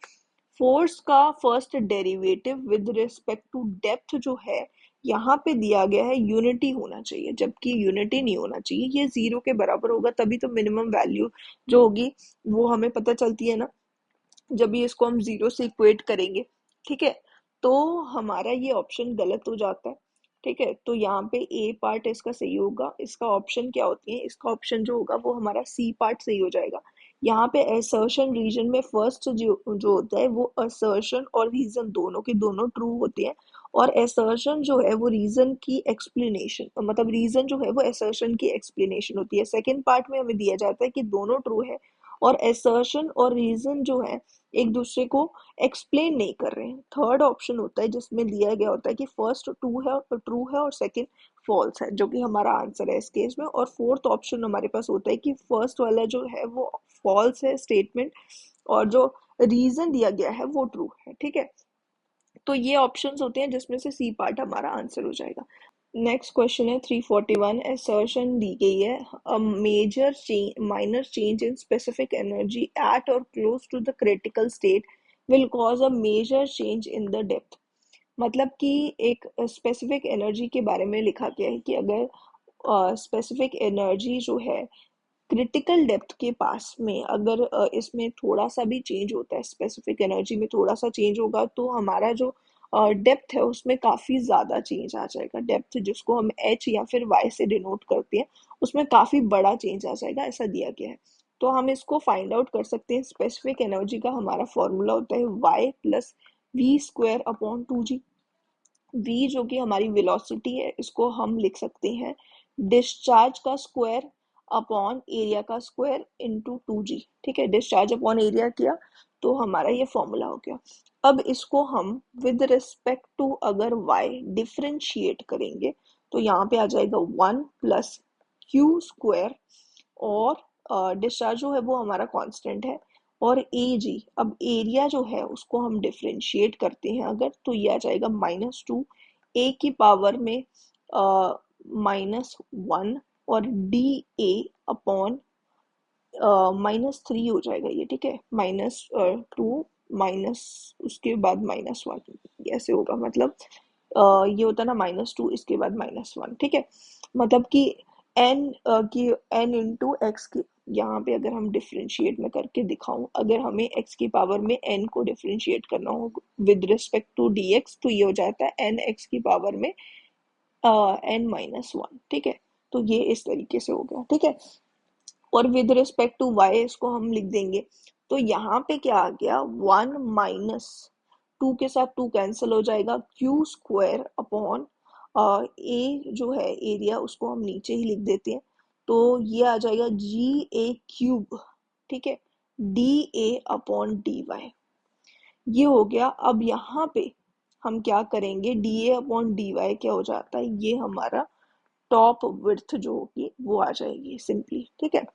force का first derivative with respect to depth जो है यहाँ पे दिया गया है यूनिटी होना चाहिए, जबकि यूनिटी नहीं होना चाहिए, ये 0 के बराबर होगा, तभी तो मिनिमम वैल्यू जो होगी वो हमें पता चलती है ना, जब भी इसको हम 0 से इक्वेट करेंगे, ठीक है। तो हमारा ये ऑप्शन गलत हो जाता है, ठीक है। तो यहाँ पे ए पार्ट इसका सही होगा, इसका ऑप्शन क्या होती है, इसका ऑप्शन जो होगा वो हमारा सी पार्ट सही हो जाएगा। यहाँ पे असर्शन रीजन में फर्स्ट जो होता है वो असर्शन और रीजन दोनों के दोनों ट्रू होते हैं, और असर्शन जो है वो रीजन की एक्सप्लेनेशन, मतलब रीजन जो है वो असर्शन की एक्सप्लेनेशन होती है। सेकंड पार्ट में हमें दिया जाता है कि दोनों ट्रू है और assertion और reason जो है एक दूसरे को एक्सप्लेन नहीं कर रहे हैं। थर्ड ऑप्शन होता है जिसमें दिया गया होता है कि फर्स्ट ट्रू है और सेकंड फॉल्स है, जो कि हमारा आंसर है इस केस में। और फोर्थ ऑप्शन हमारे पास होता है कि फर्स्ट वाला जो है वो फॉल्स है स्टेटमेंट, और जो रीजन दिया गया है वो ट्रू है। ठीक है, तो ये ऑप्शंस होते हैं जिसमें से सी पार्ट हमारा आंसर हो जाएगा। नेक्स्ट क्वेश्चन है 341। असर्शन दी गई है a major change minor change in specific energy at और close to the critical state will cause a major change in the depth. मतलब कि एक स्पेसिफिक एनर्जी के बारे में लिखा गया है कि अगर स्पेसिफिक एनर्जी जो है क्रिटिकल डेप्थ के पास में अगर इसमें थोड़ा सा भी चेंज होता है, स्पेसिफिक एनर्जी में थोड़ा सा चेंज होगा, तो हमारा जो डेप्थ है उसमें काफी ज्यादा चेंज आ जाएगा। डेप्थ जिसको हम एच या फिर वाई से डिनोट करते हैं, उसमें काफी बड़ा चेंज आ जाएगा, ऐसा दिया गया है। तो हम इसको फाइंड आउट कर सकते हैं। स्पेसिफिक एनर्जी का हमारा फॉर्मूला होता है Y plus V square upon two G. v जो कि हमारी वेलोसिटी है, इसको हम लिख सकते हैं डिस्चार्ज का स्क्वायर अपॉन एरिया का स्क्वायर इनटू टू जी। ठीक है, डिस्चार्ज अपॉन एरिया किया तो हमारा ये फॉर्मूला हो गया। अब इसको हम विद रिस्पेक्ट टू अगर y डिफरेंशिएट करेंगे तो यहाँ पे आ जाएगा 1 + क्यू स्क्वायर, और डिस्चार्ज जो है वो हमारा कांस्टेंट है, और ए जी, अब एरिया जो है उसको हम डिफरेंशिएट करते हैं अगर, तो ये आ जाएगा -2 ए की पावर में -1 और डी ए अपॉन -3 हो जाएगा ये। ठीक है, -2 माइनस उसके बाद -1, ऐसे होगा। मतलब ये होता है ना -2 इसके बाद -1। ठीक है, मतलब कि n की n इंटू एक्स की, यहाँ पे अगर हम डिफरेंशिएट में करके दिखाऊं, अगर हमें x की पावर में n को डिफरेंशिएट करना हो विद रिस्पेक्ट टू dx, तो ये हो जाता है n x की पावर में n-1। ठीक है, तो ये इस तरीके से हो गया। ठीक है, और विद रिस्पेक्ट टू y इसको हम लिख देंगे। तो यहाँ पे क्या आ गया, 1 - 2 के साथ 2 कैंसिल हो जाएगा, क्यू स्क्वायर अपॉन ए जो है एरिया उसको हम नीचे ही लिख देते हैं, तो ये आ जाएगा GA³ ठीक है, DA अपॉन DY। ये हो गया। अब यहाँ पे हम क्या करेंगे, DA अपॉन DY क्या हो जाता है, ये हमारा टॉप विड्थ जो होगी वो आ जाएगी सिंपली। ठीक है,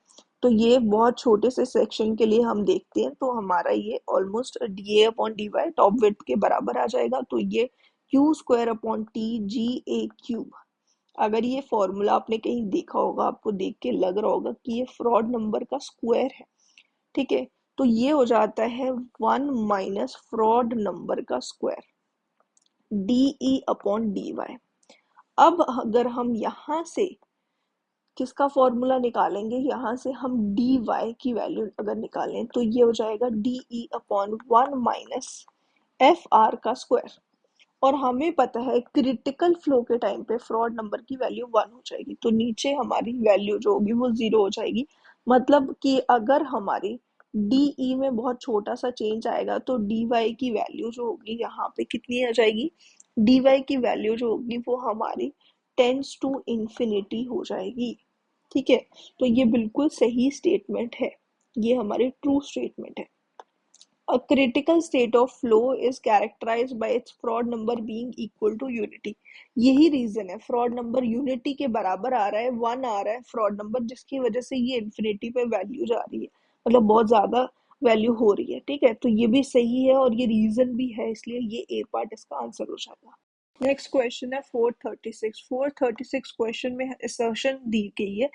तो ये बहुत छोटे से सेक्शन के लिए हम देखते हैं, तो हमारा ये almost DA upon DY top width के बराबर आ जाएगा। तो ये Q square upon T GA³। अगर ये फॉर्मूला आपने कहीं देखा होगा, आपको देख के लग रहा होगा कि ये फ्रॉड नंबर का स्क्वायर है। ठीक है, तो ये हो जाता है 1 - फ्रॉड नंबर का स्क्वायर DE अपॉन DY। अब अगर हम यहाँ से किसका फॉर्मूला निकालेंगे, यहाँ से हम डी वाई की वैल्यू अगर निकालें तो ये हो जाएगा डी ई अपॉन 1 - FR का स्क्वायर। और हमें पता है क्रिटिकल फ्लो के टाइम पे फ्रॉड नंबर की वैल्यू 1 हो जाएगी, तो नीचे हमारी वैल्यू जो होगी वो 0 हो जाएगी। मतलब कि अगर हमारी डी में बहुत छोटा सा चेंज आएगा तो डी वाई की वैल्यू जो होगी यहाँ पे कितनी आ जाएगी, डी वाई की वैल्यू जो होगी वो हमारी टेंस टू इंफिनिटी हो जाएगी। ठीक है, तो ये बिल्कुल सही स्टेटमेंट है, ये हमारी ट्रू स्टेटमेंट है। A critical state of flow is characterized by its fraud number being equal to unity। यही रीजन है, फ्रॉड नंबर यूनिटी के बराबर आ रहा है, 1 आ रहा है फ्रॉड नंबर, जिसकी वजह से ये इन्फिनिटी पे वैल्यू जा रही है, मतलब बहुत ज्यादा वैल्यू हो रही है। ठीक है, तो ये भी सही है और ये रीजन भी है, इसलिए ये ए पार्ट इसका आंसर हो जाएगा। नेक्स्ट क्वेश्चन है 436। 436 क्वेश्चन में assertion दी गई है,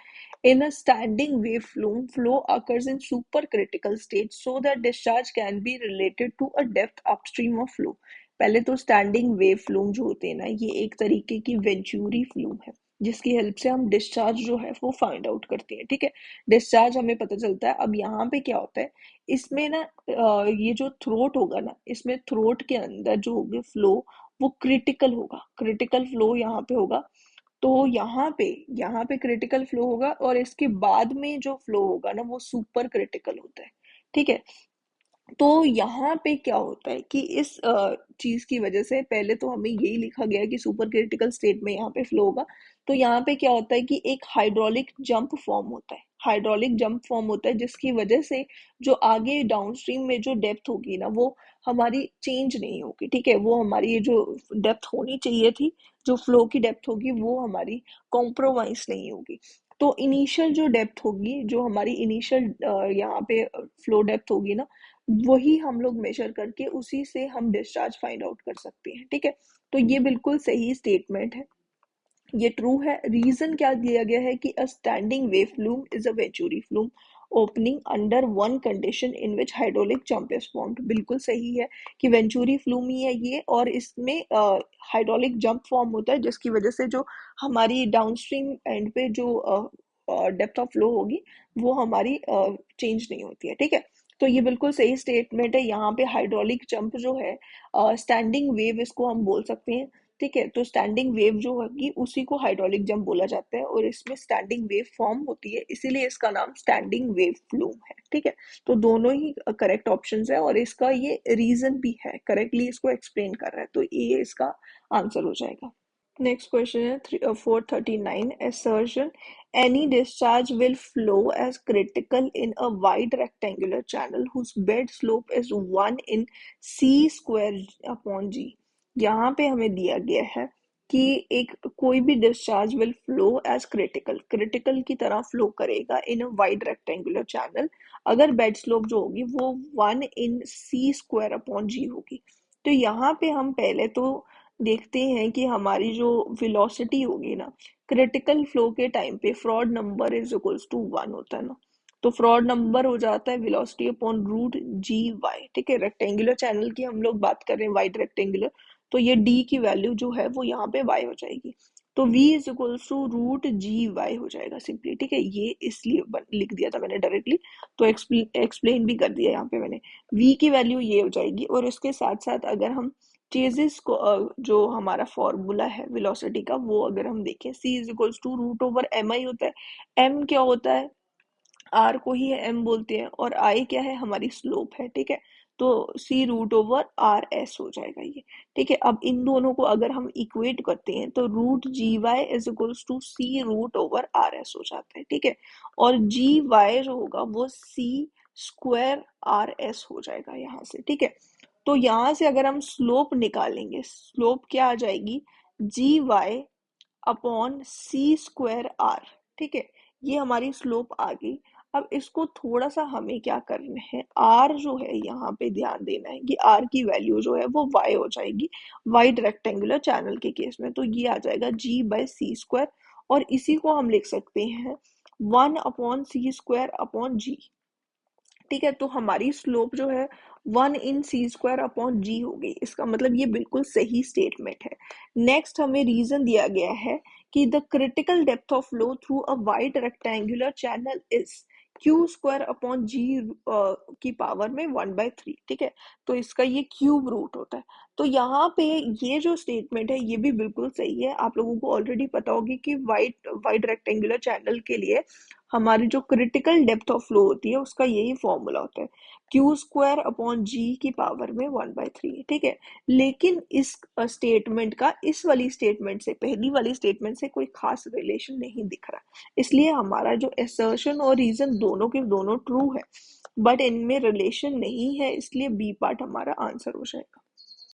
in a standing wave flow occurs in supercritical state so that discharge can be related to a depth upstream of flow। पहले तो स्टैंडिंग वेव फ्लूम जो होते हैं ना, ये एक तरीके की वेंचुरी फ्लूम है जिसकी हेल्प से हम डिस्चार्ज जो है वो फाइंड आउट करते हैं। ठीक है, डिस्चार्ज हमें पता चलता है। अब यहाँ पे क्या होता है, इसमें ना ये जो थ्रोट होगा ना, इसमें थ्रोट के अंदर जो होगी फ्लो वो क्रिटिकल होगा, क्रिटिकल फ्लो यहाँ पे होगा। तो यहाँ पे क्रिटिकल फ्लो होगा और इसके बाद में जो फ्लो होगा ना वो सुपर क्रिटिकल होता है। ठीक है, तो यहाँ पे क्या होता है कि इस चीज की वजह से पहले तो हमें यही लिखा गया है कि सुपर क्रिटिकल स्टेट में यहाँ पे फ्लो होगा, तो यहाँ पे क्या होता है कि एक हाइड्रोलिक जंप फॉर्म होता है, हाइड्रोलिक जंप फॉर्म होता है जिसकी वजह से जो आगे डाउनस्ट्रीम में जो डेप्थ होगी ना वो हमारी चेंज नहीं होगी, ठीक है, वो हमारी ये जो डेप्थ होनी चाहिए थी, जो फ्लो की डेप्थ होगी वो हमारी कॉम्प्रोमाइज नहीं होगी। तो इनिशियल जो डेप्थ होगी, जो हमारी इनिशियल यहाँ पे फ्लो डेप्थ होगी ना, वही हम लोग मेजर करके उसी से हम डिस्चार्ज फाइंड आउट कर सकते हैं, ठीक है। तो ये बिल्कुल सही स्टेटमेंट है, ये ट्रू है। रीजन क्या दिया गया है कि अ standing wave flume is a venturi flume opening under one condition in which hydraulic jump is formed. बिल्कुल सही है कि वेंचुरी फ्लूम ही है ये, और इसमें हाइड्रोलिक जंप फॉर्म होता है जिसकी वजह से जो हमारी डाउनस्ट्रीम एंड पे जो डेप्थ ऑफ फ्लो होगी वो हमारी चेंज नहीं होती है, ठीक है। तो ये बिल्कुल सही स्टेटमेंट है। यहाँ पे हाइड्रोलिक जंप जो है, स्टैंडिंग वेव इसको हम बोल सकते हैं, ठीक है। तो स्टैंडिंग वेव जो होगी उसी को हाइड्रोलिक जंप बोला जाता है, और इसमें स्टैंडिंग वेव फॉर्म होती है, इसीलिए इसका नाम स्टैंडिंग वेव फ्लूम है, ठीक है। तो दोनों ही करेक्ट ऑप्शंस है, और इसका ये रीजन भी है, करेक्टली इसको एक्सप्लेन कर रहा है, तो ये इसका आंसर हो जाएगा। Next question is 439. Assertion: any discharge will flow as critical in a wide rectangular channel whose bed slope is 1 in c square upon g. यहाँ पे हमें दिया गया है कि एक कोई भी discharge will flow as critical, critical की तरह फ्लो करेगा in a wide rectangular channel अगर बेड स्लोप जो होगी वो 1 इन सी स्क्वायर अपॉन जी होगी। तो यहाँ पे हम पहले तो देखते हैं कि हमारी जो वेलोसिटी होगी ना, क्रिटिकल फ्लो के टाइम पे Froude number is equals to 1 होता है ना, तो फ्रॉड नंबर हो जाता है velocity upon root G Y, ठीक है। रेक्टेंगुलर चैनल की हम लोग बात कर रहे हैं, वाइड रेक्टेंगुलर, तो ये डी की वैल्यू जो है वो यहाँ पे वाई हो जाएगी, तो v is equals to root G Y हो जाएगा सिंपली, ठीक है। ये इसलिए लिख दिया था मैंने डायरेक्टली, तो एक्सप्लेन भी कर दिया यहाँ पे मैंने। v की वैल्यू ये हो जाएगी, और इसके साथ साथ अगर हम चेजिस को जो हमारा फॉर्मूला है वेलोसिटी का वो अगर हम देखें, c is equals to root over m i होता है। m क्या होता है, r को ही m बोलते हैं, और i क्या है, हमारी स्लोप है, ठीक है। तो c root over R S हो जाएगा ये, ठीक है। अब इन दोनों को अगर हम इक्वेट करते हैं तो root G Y is equals to C root over R S हो जाता है, ठीक है। और जी वाई जो होगा वो सी स्क्वायर आर एस हो जाएगा यहाँ से, ठीक है। तो यहाँ से अगर हम स्लोप निकालेंगे, स्लोप क्या आ जाएगी, g y upon c square r, ठीक है। ये हमारी स्लोप आ गई। अब इसको थोड़ा सा हमें क्या करना है, आर जो है यहाँ पे ध्यान देना है कि आर की वैल्यू जो है वो वाई हो जाएगी वाइड रेक्टेंगुलर चैनल के केस में, तो ये आ जाएगा जी बाय सी स्क्वायर, और इसी को हम लिख सकते हैं 1/c² अपॉन जी, ठीक है। तो हमारी स्लोप जो है 1 इन सी स्क्वायर अपॉन जी हो गई, इसका मतलब ये बिल्कुल सही स्टेटमेंट है। नेक्स्ट हमें रीजन दिया गया है कि the critical depth of flow through a wide rectangular channel is q square upon g की पावर में 1/3, ठीक है। तो इसका ये क्यूब रूट होता है। तो यहाँ पे ये जो स्टेटमेंट है ये भी बिल्कुल सही है। आप लोगों को ऑलरेडी पता होगी कि वाइड वाइड रेक्टेंगुलर चैनल के लिए हमारी जो क्रिटिकल डेप्थ ऑफ फ्लो होती है उसका यही फॉर्मूला होता है, क्यू स्क्वायर अपॉन जी की पावर में 1/3, ठीक है। लेकिन इस स्टेटमेंट का इस वाली स्टेटमेंट से, पहली वाली स्टेटमेंट से कोई खास रिलेशन नहीं दिख रहा, इसलिए हमारा जो असर्शन और रीजन दोनों के दोनों ट्रू है, बट इनमें रिलेशन नहीं है, इसलिए बी पार्ट हमारा आंसर हो जाएगा।